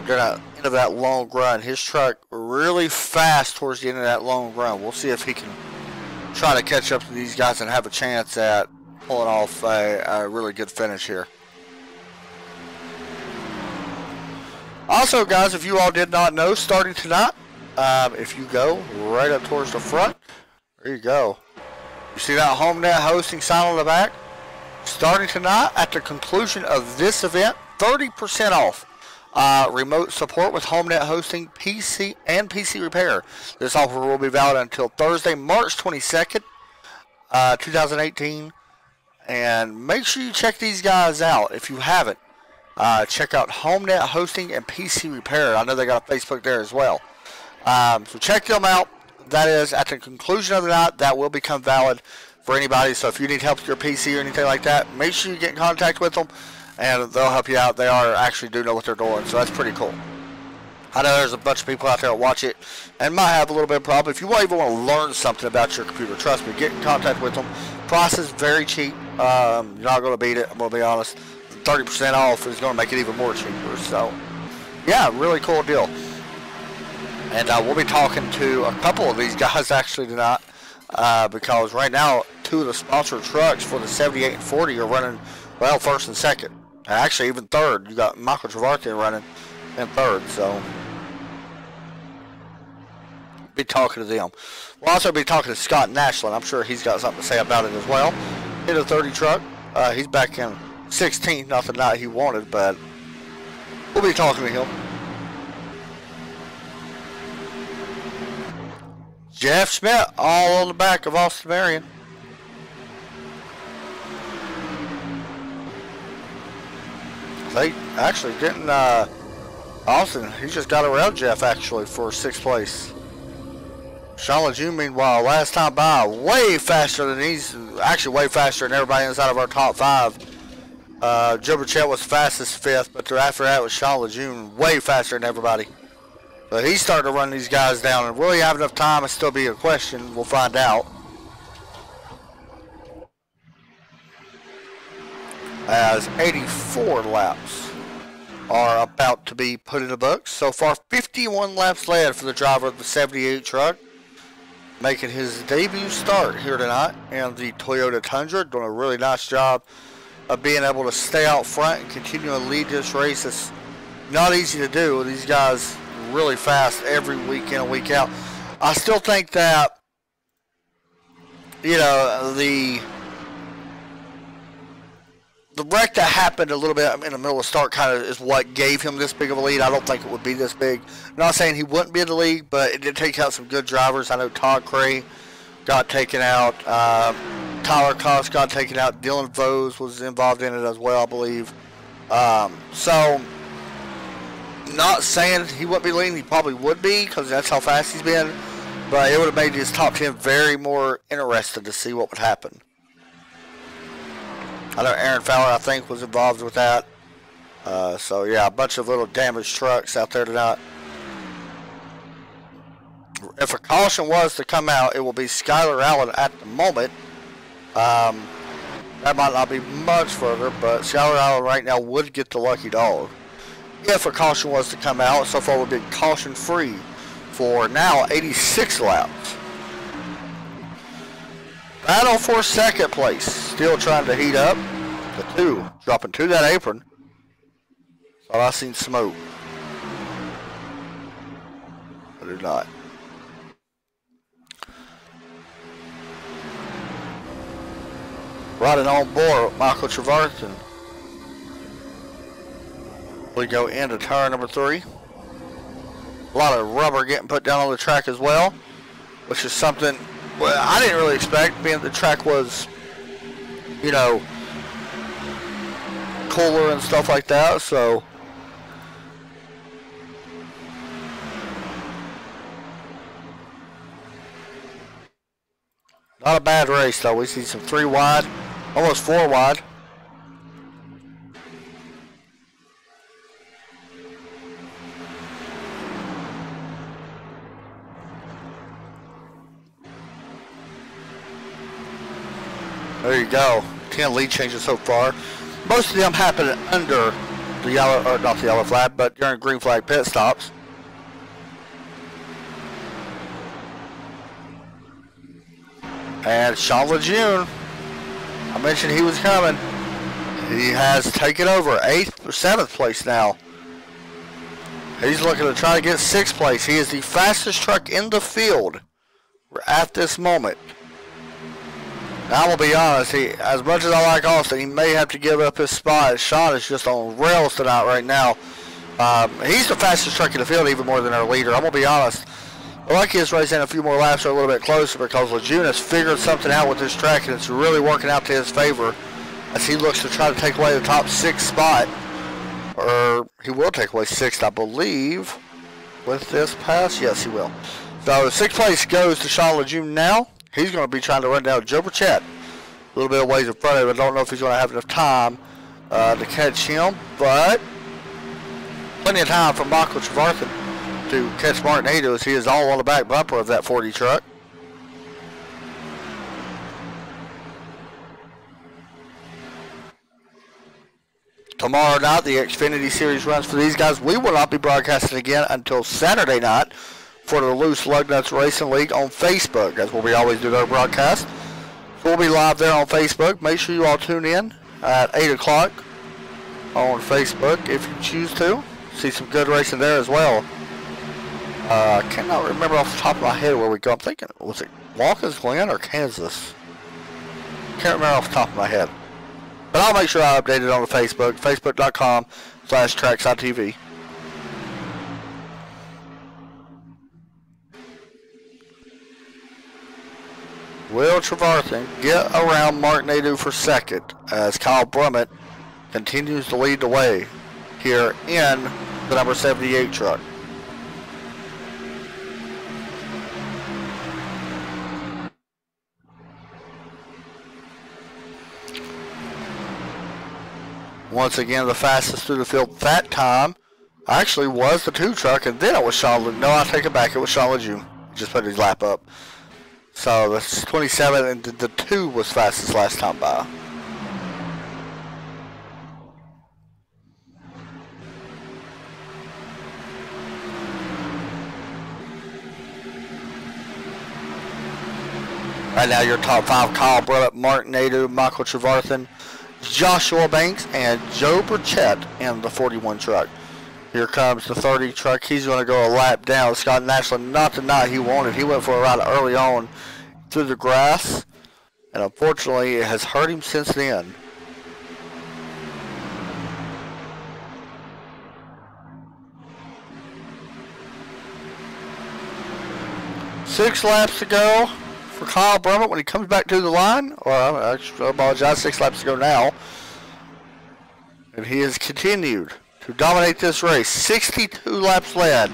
During the end of that long run, his truck really fast towards the end of that long run. We'll see if he can try to catch up to these guys and have a chance at pulling off a really good finish here. Also, guys, if you all did not know, starting tonight, if you go right up towards the front, there you go. You see that HomeNet hosting sign on the back? Starting tonight, at the conclusion of this event, 30% off remote support with HomeNet hosting, PC, and PC repair. This offer will be valid until Thursday, March 22nd, 2018. And make sure you check these guys out if you haven't. Check out HomeNet Hosting and PC Repair. I know they got a Facebook there as well. So check them out. That is at the conclusion of the night. That will become valid for anybody. So if you need help with your PC or anything like that, make sure you get in contact with them, and they'll help you out. They actually do know what they're doing, so that's pretty cool. I know there's a bunch of people out there that watch it and might have a little bit of problem. If you even want to learn something about your computer, trust me, get in contact with them. Price is very cheap. You're not going to beat it, I'm going to be honest. 30% off is going to make it even more cheaper. So, yeah, really cool deal. And we'll be talking to a couple of these guys actually tonight because right now 2 of the sponsored trucks for the 78 and 40 are running, well, 1st and 2nd. And actually, even 3rd. You got Michael Travarthian running in 3rd, so be talking to them. We'll also be talking to Scott Nashland. I'm sure he's got something to say about it as well. In a 30 truck. He's back in 16th, not the night he wanted, but we'll be talking to him. Jeff Smith all on the back of Austin Marion. They actually didn't, Austin, he just got around Jeff actually for 6th place. Sean Lejeune, meanwhile, last time by, way faster than actually way faster than everybody inside of our top 5. Joe Burchett was fastest 5th, but after that was Sean Lejeune, way faster than everybody. But he started to run these guys down, and will he have enough time? It's still be a question. We'll find out. As 84 laps are about to be put in the books. So far, 51 laps led for the driver of the 78 truck, making his debut start here tonight in the Toyota Tundra, doing a really nice job of being able to stay out front and continue to lead this race. It's not easy to do. These guys really fast every week in and week out. I still think that, you know, the wreck that happened a little bit in the middle of the start kind of is what gave him this big of a lead. I don't think it would be this big. I'm not saying he wouldn't be in the league, but it did take out some good drivers. I know Todd Cray got taken out. Tyler Cox got taken out. Dylan Vose was involved in it as well, I believe. So, Not saying he wouldn't be leading. He probably would be because that's how fast he's been. But it would have made his top 10 very more interested to see what would happen. I know Aaron Fowler, I think, was involved with that. So, yeah, a bunch of little damaged trucks out there tonight. If a caution was to come out, it will be Skylar Allen at the moment. That might not be much further, but Skylar Allen right now would get the lucky dog. If a caution was to come out, so far we've been caution-free for now 86 laps. Battle for second place. Still trying to heat up. The two dropping to that apron. Thought I seen smoke. But do not. Riding on board, Michael Trevarthen. We go into turn number 3. A lot of rubber getting put down on the track as well, which is something, well, I didn't really expect, being the track was, you know, cooler and stuff like that, so. Not a bad race though. We see some 3 wide, almost 4 wide. There you go. 10 lead changes so far. Most of them happen under the yellow, or not the yellow flag, but during green flag pit stops. And Sean Lejeune, I mentioned he was coming. He has taken over 8th or 7th place now. He's looking to try to get 6th place. He is the fastest truck in the field at this moment. Now, I'm going to be honest, as much as I like Austin, he may have to give up his spot. Sean is just on rails tonight right now. He's the fastest truck in the field, even more than our leader. I'm going to be honest. The luckiest race in a few more laps are a little bit closer because Lejeune has figured something out with this track, and it's really working out to his favor as he looks to try to take away the top 6 spot. Or he will take away 6th, I believe, with this pass. Yes, he will. So 6th place goes to Sean Lejeune now. He's going to be trying to run down Joe Burchett. A little bit of ways in front of him. I don't know if he's going to have enough time to catch him, but plenty of time for Michael Trevarthen to catch Martin Ado as he is all on the back bumper of that 40 truck. Tomorrow night, the Xfinity Series runs for these guys. We will not be broadcasting again until Saturday night for the Loose Lug Nuts Racing League on Facebook, as we always do their broadcast. We'll be live there on Facebook. Make sure you all tune in at 8 o'clock on Facebook if you choose to. See some good racing there as well. I cannot remember off the top of my head where we go. I'm thinking, was it Watkins Glen or Kansas? Can't remember off the top of my head. But I'll make sure I update it on the Facebook, facebook.com/TrackSideTV. Will Trevarthen get around Martin Ado for second as Kyle Brummett continues to lead the way here in the number 78 truck. Once again, the fastest through the field that time actually was the 2 truck, and then it was Sean Lejeune. No, I take it back. It was Sean Lejeune. Just put his lap up. So that's 27, and the 2 was fastest last time by. Right now, your top 5: Kyle Brummett, Martin Ado, Michael Trevarthen, Joshua Banks, and Joe Burchett in the 41 truck. Here comes the 30 truck. He's going to go a lap down. Scott Nashland, not the night he wanted. He went for a ride early on through the grass, and unfortunately it has hurt him since then. Six laps to go for Kyle Brummett when he comes back to the line. Or I apologize, 6 laps to go now. And he has continued to dominate this race. 62 laps led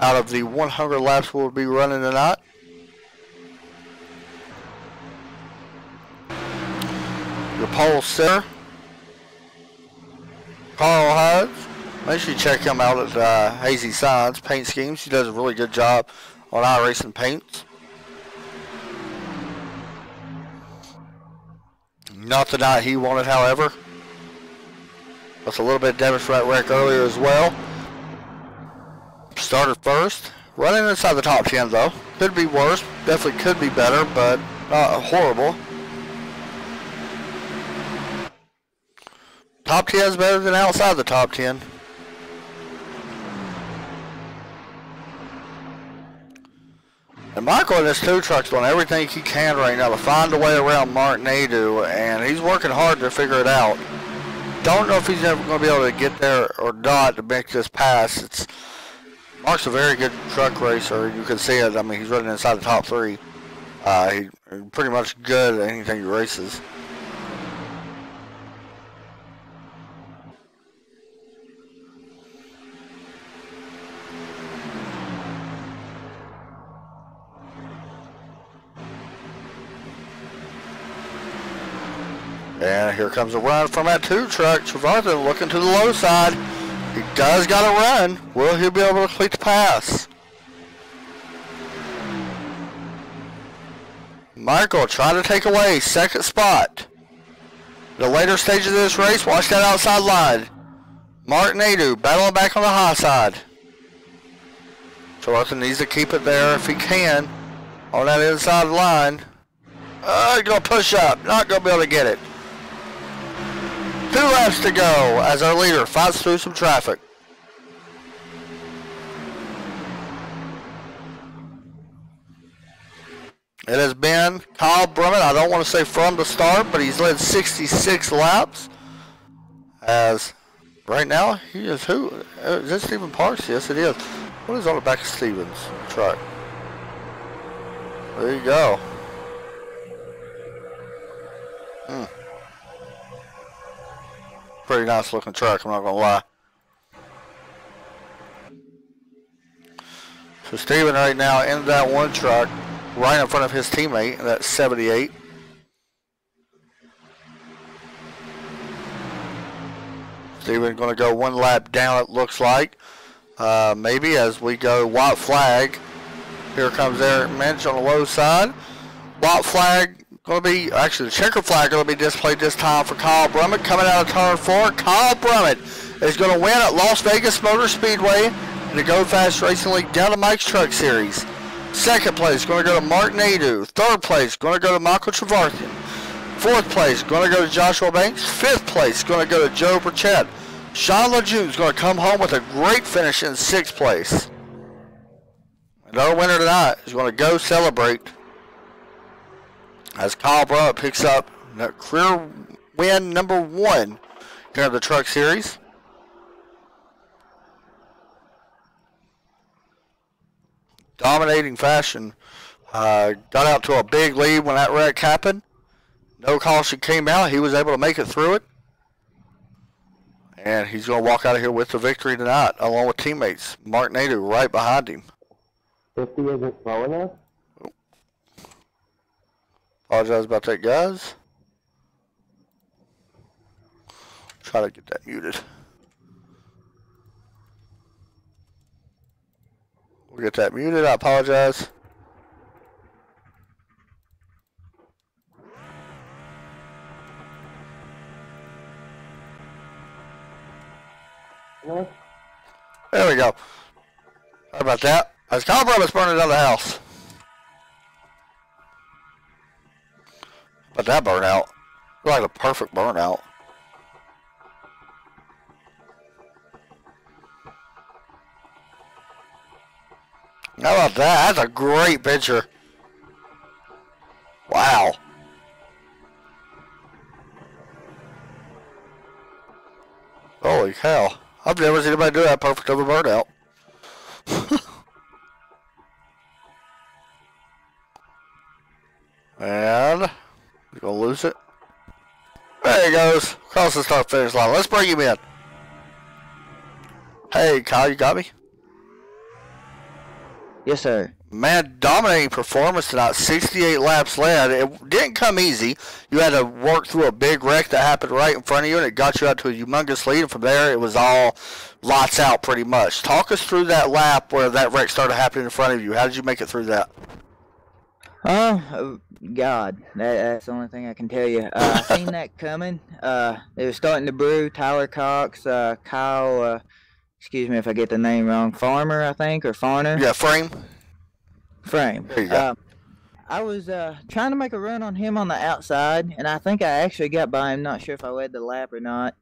out of the 100 laps we'll be running tonight. Your pole sitter, Carl Hydes. Make sure you check him out at Hazy Signs Paint Schemes. He does a really good job on iRacing paints. Not the night he wanted, however. That's a little bit damage for that wreck earlier as well. Started first. Running inside the top 10 though. Could be worse. Definitely could be better, but not horrible. Top 10 is better than outside the top 10. And Michael in this 2 truck's doing everything he can right now to find a way around Mark Nadeau, and he's working hard to figure it out. Don't know if he's ever going to be able to get there or not to make this pass. Mark's a very good truck racer. You can see it. I mean, he's running inside the top 3. He's pretty much good at anything he races. And here comes a run from that 2 truck. Trevarthen looking to the low side. He does got to run. Will he be able to complete the pass? Michael trying to take away 2nd spot. The later stage of this race, watch that outside line. Mark Nadeau battling back on the high side. Trevarthen needs to keep it there if he can on that inside line. He's going to push up. Not going to be able to get it. 2 laps to go as our leader fights through some traffic. It has been Kyle Brummett. I don't want to say from the start, but he's led 66 laps. As right now, he is who? Is that Stephen Parks? Yes, it is. What is on the back of Stephen's truck? There you go. Pretty nice looking truck, I'm not gonna lie. So Steven right now in that 1 truck, right in front of his teammate, that's 78. Steven gonna go 1 lap down, it looks like. Maybe as we go white flag. Here comes Eric Minch on the low side. White flag going to be, actually the checker flag going to be displayed this time for Kyle Brummett coming out of turn 4. Kyle Brummett is going to win at Las Vegas Motor Speedway in the Go Fast Racing League Down to Mike's Truck Series. 2nd place going to go to Mark Nadeau. 3rd place going to go to Michael Trevarthen. 4th place going to go to Joshua Banks. 5th place going to go to Joe Burchett. Sean LeJeune is going to come home with a great finish in 6th place. And our winner tonight is going to go celebrate as Kyle Brummett picks up career win number 1 here in the Truck Series. Dominating fashion. Got out to a big lead when that wreck happened. No caution came out. He was able to make it through it. And he's going to walk out of here with the victory tonight, along with teammates. Mark Nadeau right behind him. 50 isn't slow enough? Apologize about that, guys. Try to get that muted. We'll get that muted. I apologize. What? There we go. How about that? As Kyle Brummett's burning down the house. But that burnout, like a perfect burnout. How about that? That's a great picture. Wow. Holy cow. I've never seen anybody do that perfect of a burnout. And we're going to lose it. There he goes. Across the start finish line. Let's bring him in. Hey, Kyle, you got me? Yes, sir. Man, dominating performance tonight. 68 laps led. It didn't come easy. You had to work through a big wreck that happened right in front of you, and it got you out to a humongous lead. And from there, it was all lights out pretty much. Talk us through that lap where that wreck started happening in front of you. How did you make it through that? God, that's the only thing I can tell you. I seen that coming. It was starting to brew. Tyler Cox, Kyle, excuse me if I get the name wrong, Farmer, I think, or Farner. Yeah, Frame. There you go. I was trying to make a run on him on the outside, and I think I actually got by him. Not sure if I led the lap or not.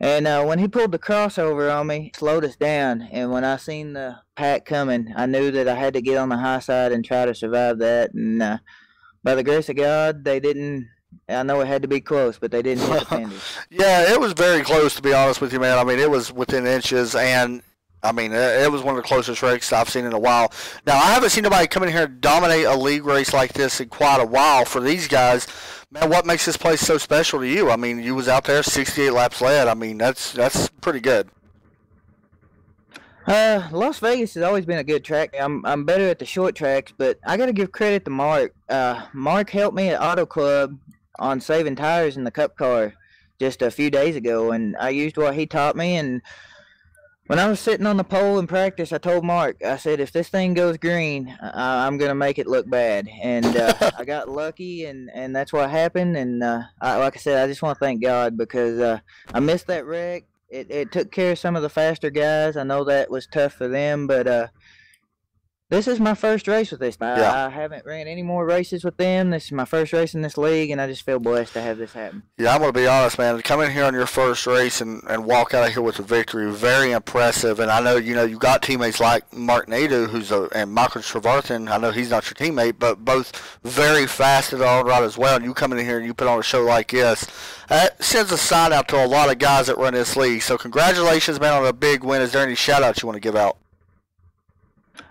And when he pulled the crossover on me, slowed us down. And when I seen the pack coming, I knew that I had to get on the high side and try to survive that. And by the grace of God, they didn't. I know it had to be close, but they didn't hit the fenders. Yeah, it was very close, to be honest with you, man. I mean, it was within inches, and I mean, it was one of the closest races I've seen in a while. Now, I haven't seen nobody come in here and dominate a league race like this in quite a while. For these guys, man, what makes this place so special to you? I mean, you was out there 68 laps led. I mean, that's pretty good. Las Vegas has always been a good track. I'm better at the short tracks, but I got to give credit to Mark. Mark helped me at Auto Club on saving tires in the Cup car just a few days ago, and I used what he taught me. And when I was sitting on the pole in practice, I told Mark, I said, if this thing goes green, I'm going to make it look bad. And I got lucky, and that's what happened. And like I said, I just want to thank God because I missed that wreck. It took care of some of the faster guys. I know that was tough for them, but this is my first race with this. I haven't ran any more races with them. This is my first race in this league, and I just feel blessed to have this happen. Yeah, I'm going to be honest, man. To come in here on your first race and walk out of here with a victory, very impressive. And I know, you got teammates like Mark Nadeau, and Michael Trevarthen. I know he's not your teammate, but both very fast at all right as well. And you come in here and you put on a show like this, that sends a sign out to a lot of guys that run this league. So congratulations, man, on a big win. Is there any shout-outs you want to give out?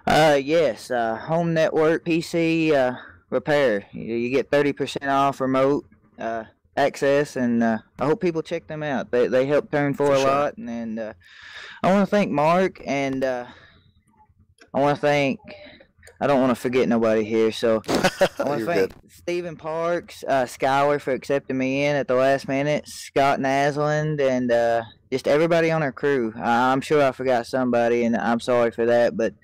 Yes, Home Network PC repair. You get 30% off remote access, and I hope people check them out. They help turn for a lot, and I want to thank Mark, and I want to thank. I don't want to forget nobody here, so I want to thank Stephen Parks, Skyler for accepting me in at the last minute, Scott Nasland, and just everybody on our crew. I'm sure I forgot somebody, and I'm sorry for that, but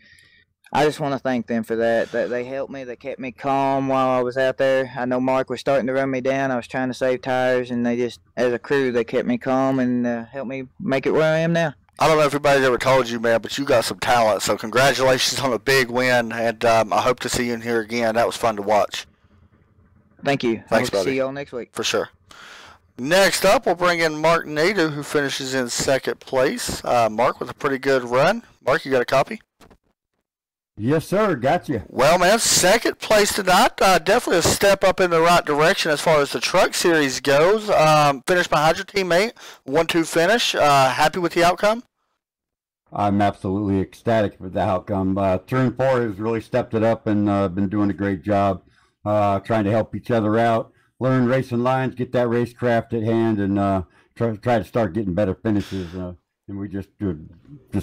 I just want to thank them for that. They helped me. They kept me calm while I was out there. I know Mark was starting to run me down. I was trying to save tires, and they just, as a crew, they kept me calm and helped me make it where I am now. I don't know if everybody's ever told you, man, but you got some talent. So congratulations on a big win, and I hope to see you in here again. That was fun to watch. Thank you. Thanks, buddy. See you all next week. For sure. Next up, we'll bring in Mark Nadeau, who finishes in second place. Mark with a pretty good run. Mark, you got a copy? Yes, sir. Gotcha. Well, man, second place tonight. Definitely a step up in the right direction as far as the truck series goes. Finished behind your teammate. 1-2 finish. Happy with the outcome? I'm absolutely ecstatic with the outcome. Turn 4 has really stepped it up and been doing a great job trying to help each other out, learn racing lines, get that racecraft at hand, and try to start getting better finishes. And we just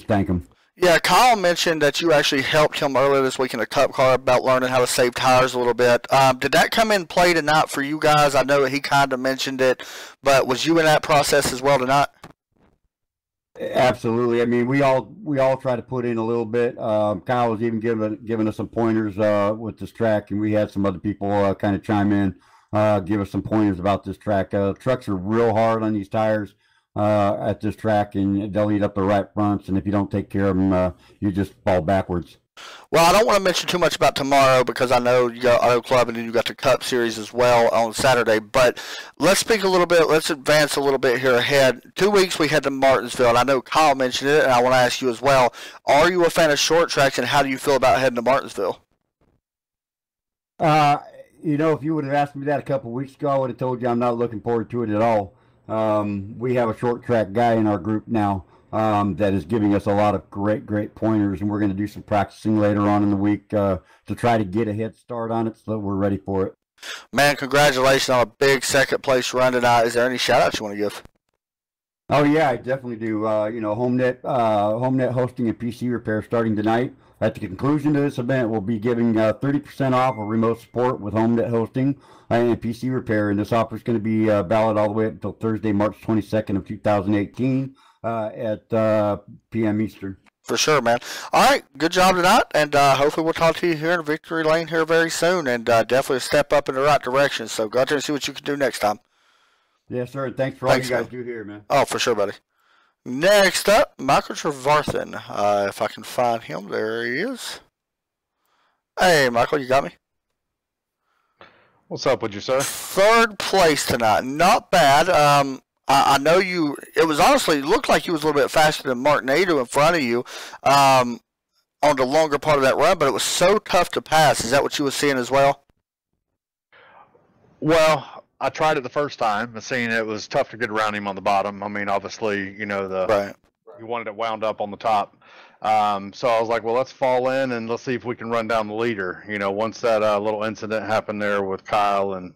thank them. Yeah, Kyle mentioned that you actually helped him earlier this week in a cup car about learning how to save tires a little bit. Did that come in play tonight for you guys? I know he kind of mentioned it, but was you in that process as well tonight? Absolutely. I mean, we all try to put in a little bit. Kyle was even giving us some pointers with this track, and we had some other people kind of chime in, give us some pointers about this track. Trucks are real hard on these tires at this track, and they'll eat up the right fronts, and if you don't take care of them, you just fall backwards. Well, I don't want to mention too much about tomorrow because I know you got Auto Club and then you got the Cup Series as well on Saturday. But let's speak a little bit. Let's advance a little bit here ahead. 2 weeks we head to Martinsville, and I know Kyle mentioned it, and I want to ask you as well. Are you a fan of short tracks, and how do you feel about heading to Martinsville? If you would have asked me that a couple of weeks ago, I would have told you I'm not looking forward to it at all. We have a short track guy in our group now that is giving us a lot of great pointers, and we're going to do some practicing later on in the week to try to get a head start on it so that we're ready for it. Man, congratulations on a big second place run tonight. Is there any shout outs you want to give? Oh yeah, I definitely do. HomeNet hosting and PC repair starting tonight. At the conclusion of this event, we'll be giving 30% off of remote support with HomeNet hosting and PC repair, and this offer is going to be valid all the way up until Thursday, March 22nd of 2018 at p.m. Eastern. For sure, man. All right, good job tonight, and hopefully we'll talk to you here in Victory Lane here very soon, and definitely a step up in the right direction. So go out there and see what you can do next time. Yes, sir. Thanks for all you guys do here, man. Oh, for sure, buddy. Next up, Michael Trevarthen. If I can find him, there he is. Hey, Michael, you got me? What's up with you, sir? Third place tonight. Not bad. I know you. It was honestly looked like you was a little bit faster than Martinado in front of you on the longer part of that run, but it was so tough to pass. Is that what you were seeing as well? Well, I tried it the first time, and seeing it was tough to get around him on the bottom. I mean, obviously, you wanted it wound up on the top. So I was like, well, let's fall in and let's see if we can run down the leader. Once that little incident happened there with Kyle and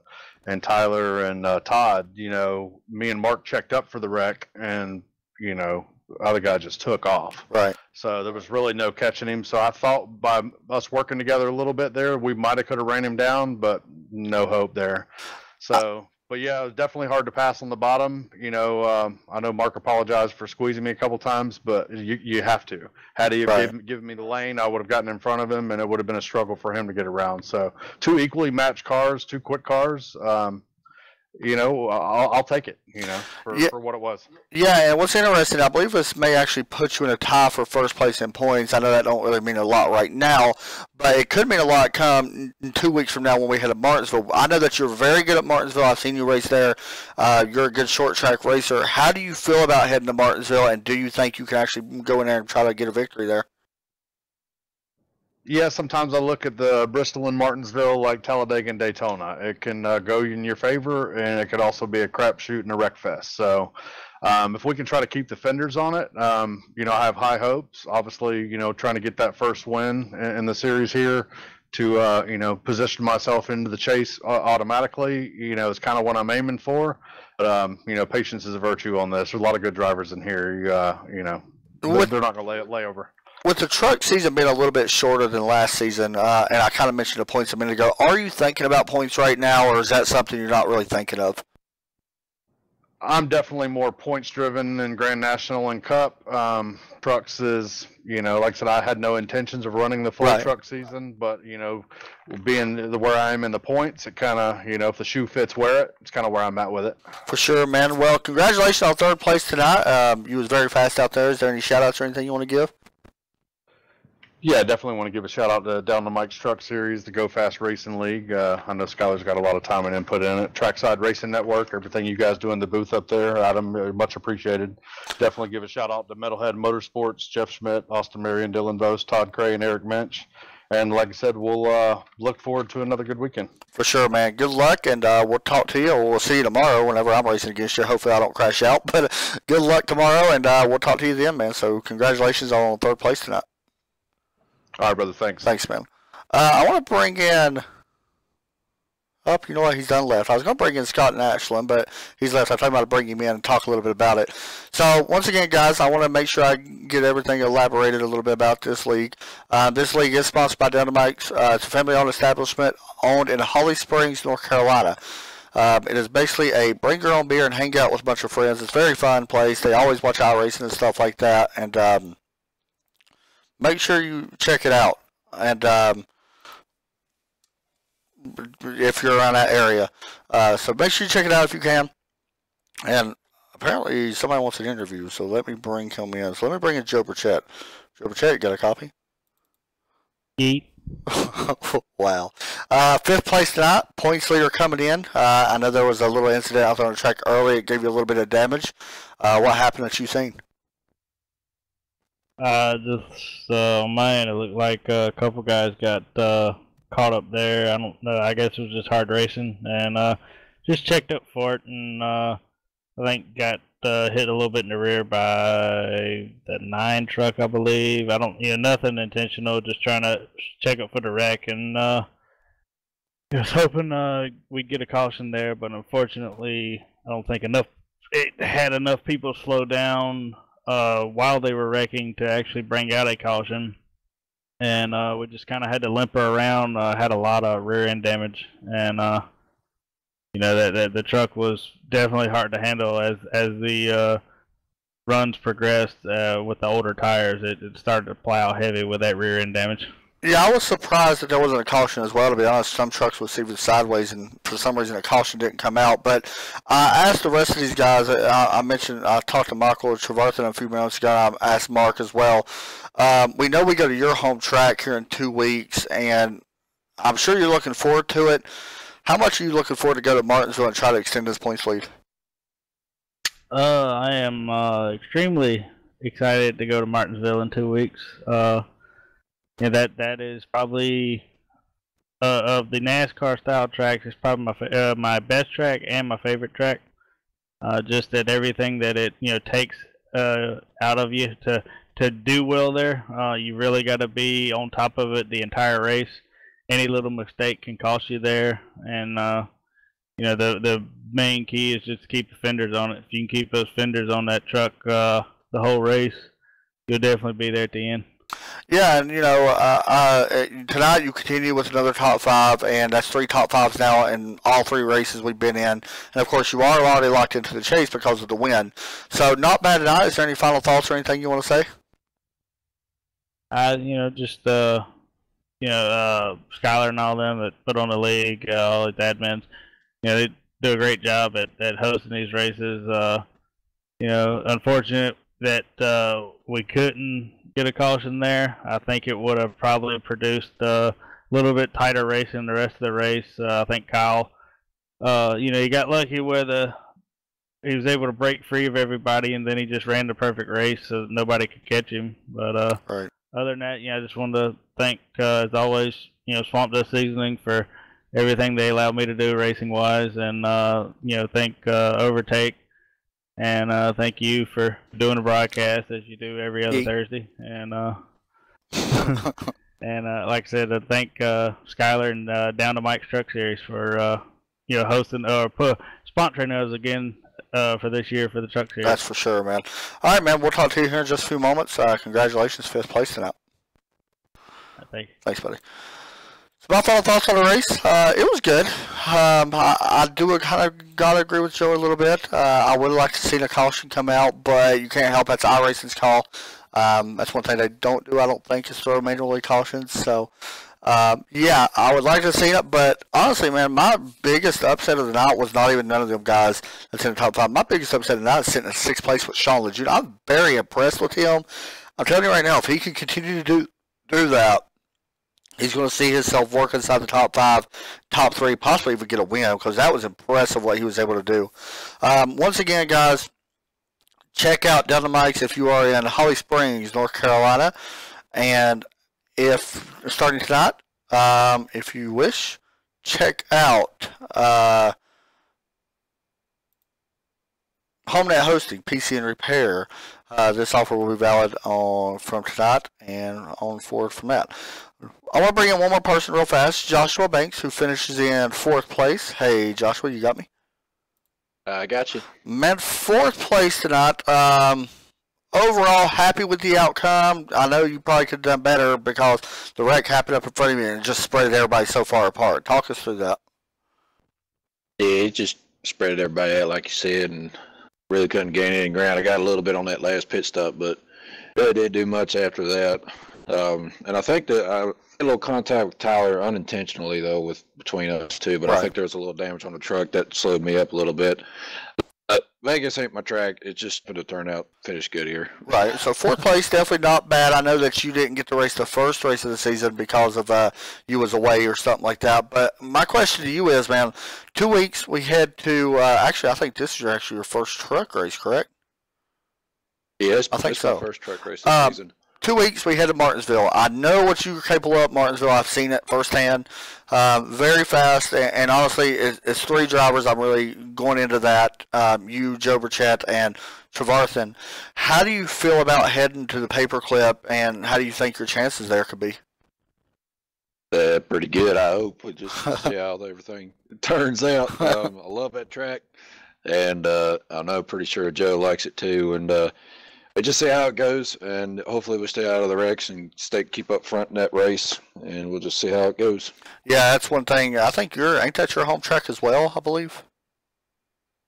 Tyler and Todd, me and Mark checked up for the wreck, and the other guy just took off. Right. So there was really no catching him. So I thought by us working together a little bit there, we might have could have ran him down, but no hope there. So, but yeah, it was definitely hard to pass on the bottom. I know Mark apologized for squeezing me a couple times, but you have to. Had he given me the lane, I would have gotten in front of him, and it would have been a struggle for him to get around. So, two equally matched cars, two quick cars. I'll take it, for what it was. Yeah, and what's interesting, I believe this may actually put you in a tie for first place in points. I know that don't really mean a lot right now, but it could mean a lot come 2 weeks from now when we head to Martinsville. I know that you're very good at Martinsville. I've seen you race there. You're a good short track racer. How do you feel about heading to Martinsville, and do you think you can actually go in there and try to get a victory there? Yeah, sometimes I look at the Bristol and Martinsville like Talladega and Daytona. It can go in your favor, and it could also be a crapshoot and a wreck fest. So if we can try to keep the fenders on it, I have high hopes. Obviously, trying to get that first win in the series here to, position myself into the chase automatically, is kind of what I'm aiming for. But, patience is a virtue on this. There's a lot of good drivers in here, they're not going to lay over. With the truck season being a little bit shorter than last season, and I kind of mentioned the points a minute ago, are you thinking about points right now, or is that something you're not really thinking of? I'm definitely more points driven than Grand National and Cup. Trucks is, like I said, I had no intentions of running the full truck season, but, being where I am in the points, it kind of, if the shoe fits, wear it. It's kind of where I'm at with it. For sure, man. Well, congratulations on third place tonight. You was very fast out there. Is there any shout outs or anything you want to give? Yeah, definitely want to give a shout out to Down to Mike's Truck Series, the Go Fast Racing League. I know Skylar's got a lot of time and input in it. Trackside Racing Network, everything you guys do in the booth up there, Adam, much appreciated. Definitely give a shout out to Metalhead Motorsports, Jeff Schmidt, Austin Marion, Dylan Vose, Todd Cray, and Eric Mensch. And like I said, we'll look forward to another good weekend. For sure, man. Good luck, and we'll talk to you, or we'll see you tomorrow whenever I'm racing against you. Hopefully I don't crash out, but good luck tomorrow, and we'll talk to you then, man. So congratulations on third place tonight. All right, brother. Thanks. Thanks, man. I want to bring in. You know what? He's done left. I was going to bring in Scott and Ashland, but he's left. I thought about to bring him in and talk a little bit about it. So, once again, guys, I want to make sure I get everything elaborated a little bit about this league. This league is sponsored by Dynamite. It's a family-owned establishment owned in Holly Springs, North Carolina. It is basically a bring your own beer and hang out with a bunch of friends. It's a very fun place. They always watch iRacing and stuff like that. And make sure you check it out, and if you're around that area. So make sure you check it out if you can. And apparently somebody wants an interview, so let me bring him in. So let me bring in Joe Burchett. Joe Burchett, you got a copy? Yeet. Wow. Fifth place tonight, points leader coming in. I know there was a little incident out there on the track early. It gave you a little bit of damage. What happened that you seen? Man, it looked like a couple guys got caught up there. I don't know. I guess it was just hard racing, and just checked up for it, and I think got hit a little bit in the rear by the 9 truck, I believe. I don't, nothing intentional. Just trying to check up for the wreck, and I was hoping we'd get a caution there, but unfortunately, I don't think enough it had enough people slow down while they were wrecking to actually bring out a caution. And we just kind of had to limp her around. Had a lot of rear end damage, and you know that the truck was definitely hard to handle as the runs progressed with the older tires. It started to plow heavy with that rear end damage. Yeah, I was surprised that there wasn't a caution as well, to be honest. Some trucks would see it sideways, and for some reason a caution didn't come out. But I asked the rest of these guys, I talked to Michael Trevarthen a few minutes ago, I asked Mark as well. We know we go to your home track here in 2 weeks, and I'm sure you're looking forward to it. How much are you looking forward to go to Martinsville and try to extend this points lead? I am extremely excited to go to Martinsville in 2 weeks. Yeah, that is probably of the NASCAR style tracks. It's probably my best track and my favorite track. Just that everything that it takes out of you to do well there. You really got to be on top of it the entire race. Any little mistake can cost you there, and the main key is just to keep the fenders on it. If you can keep those fenders on that truck the whole race, you'll definitely be there at the end. Yeah, and tonight you continue with another top five, and that's 3 top fives now in all 3 races we've been in. And of course, you are already locked into the chase because of the win. So not bad tonight. Is there any final thoughts or anything you want to say? Skylar and all them that put on the league, all the admins, they do a great job at hosting these races. Unfortunate that we couldn't get a caution there. I think it would have probably produced a little bit tighter racing the rest of the race. I think Kyle, he got lucky with he was able to break free of everybody, and then he just ran the perfect race so nobody could catch him. But right. Other than that, I just wanted to thank, as always, Swamp Dust Seasoning for everything they allowed me to do racing wise, and thank Overtake. And thank you for doing the broadcast as you do every other Thursday. And like I said, thank Skylar and Down to Mike's Truck Series for hosting or sponsoring us again for this year for the Truck Series. That's for sure, man. All right, man. We'll talk to you here in just a few moments. Congratulations, 5th place tonight. Thank you. Thanks, buddy. So my final thoughts on the race, it was good. I do kind of gotta agree with Joe a little bit. I would like to see the caution come out, but you can't help that's iRacing's call. That's one thing they don't do, I don't think, is throw manually cautions. So, yeah, I would like to see it, but honestly, man, my biggest upset of the night was not even none of them guys that's in the top 5. My biggest upset of the night is sitting in 6th place with Sean Lejeune. I'm very impressed with him. I'm telling you right now, if he can continue to do that, he's going to see himself work inside the top 5, top 3, possibly even get a win, because that was impressive what he was able to do. Once again, guys, check out Down to Mike's if you are in Holly Springs, North Carolina. And if starting tonight, if you wish, check out HomeNet Hosting, PC and Repair. This offer will be valid from tonight and on forward from that. I want to bring in one more person real fast, Joshua Banks, who finishes in 4th place. Hey, Joshua, you got me? I got you. Man, 4th place tonight. Overall, happy with the outcome. I know you probably could have done better because the wreck happened up in front of you and just spread everybody so far apart. Talk us through that. Yeah, it just spread everybody out, like you said, and really couldn't gain any ground. I got a little bit on that last pit stop, but really didn't do much after that. And I think that I had a little contact with Tyler unintentionally, though, between us two, but right. I think there was a little damage on the truck that slowed me up a little bit. Vegas ain't my track. It's just going to turn out, finish good here. Right. So 4th place, definitely not bad. I know that you didn't get to race the first race of the season because of you was away or something like that. But my question to you is, man, 2 weeks we head to, actually, I think this is your first truck race, correct? Yes, I think so. My first truck race this season. 2 weeks we head to Martinsville. I know what you were capable of at Martinsville. I've seen it firsthand. Very fast, and honestly, it's 3 drivers. I'm really going into that. You, Joe Burchett, and Trevarthen. How do you feel about heading to the paperclip, and how do you think your chances there could be? Pretty good, I hope. We just see how everything turns out. I love that track. and I know pretty sure Joe likes it too. And we just see how it goes, and hopefully we stay out of the wrecks and keep up front in that race, and we'll just see how it goes. Yeah, that's one thing. I think ain't that your home track as well, I believe?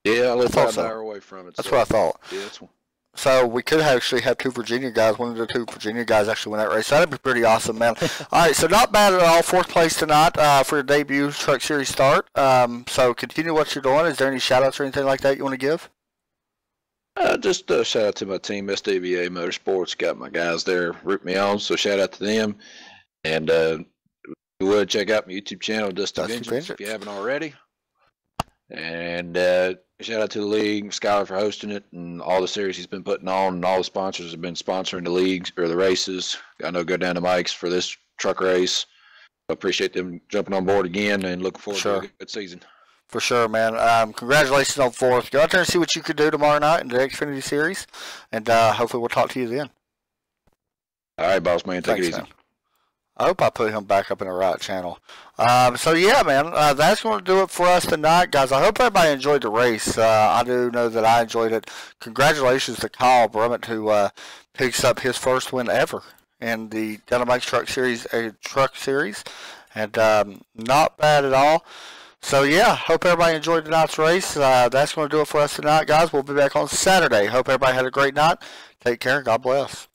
Yeah, I live about so. an hour away from it. That's what I thought. Yeah, that's one. So we could actually have two Virginia guys. One of the two Virginia guys actually win that race. That'd be pretty awesome, man. All right, so not bad at all. Fourth place tonight for your debut Truck Series start. So continue what you're doing. Is there any shout-outs or anything like that you want to give? Just a shout out to my team, SDVA Motorsports. Got my guys there root me on, so shout out to them. And you would check out my YouTube channel, Dusty Vengeance, if you haven't already. And shout out to the league, Skyler for hosting it, and all the series he's been putting on, and all the sponsors have been sponsoring the leagues or the races. I know go down to Mike's for this truck race. I appreciate them jumping on board again, and looking forward to a good season. For sure, man. Congratulations on fourth. Go out there and see what you can do tomorrow night in the Xfinity Series, and hopefully we'll talk to you then. All right, boss man. Take it easy. Man. I hope I put him back up in the right channel. So, yeah, man, that's going to do it for us tonight, guys. I hope everybody enjoyed the race. I do know that I enjoyed it. Congratulations to Kyle Brummett, who picks up his first win ever in the Dynamite Truck Series, and not bad at all. So, yeah, hope everybody enjoyed tonight's race. That's going to do it for us tonight, guys. We'll be back on Saturday. Hope everybody had a great night. Take care. God bless.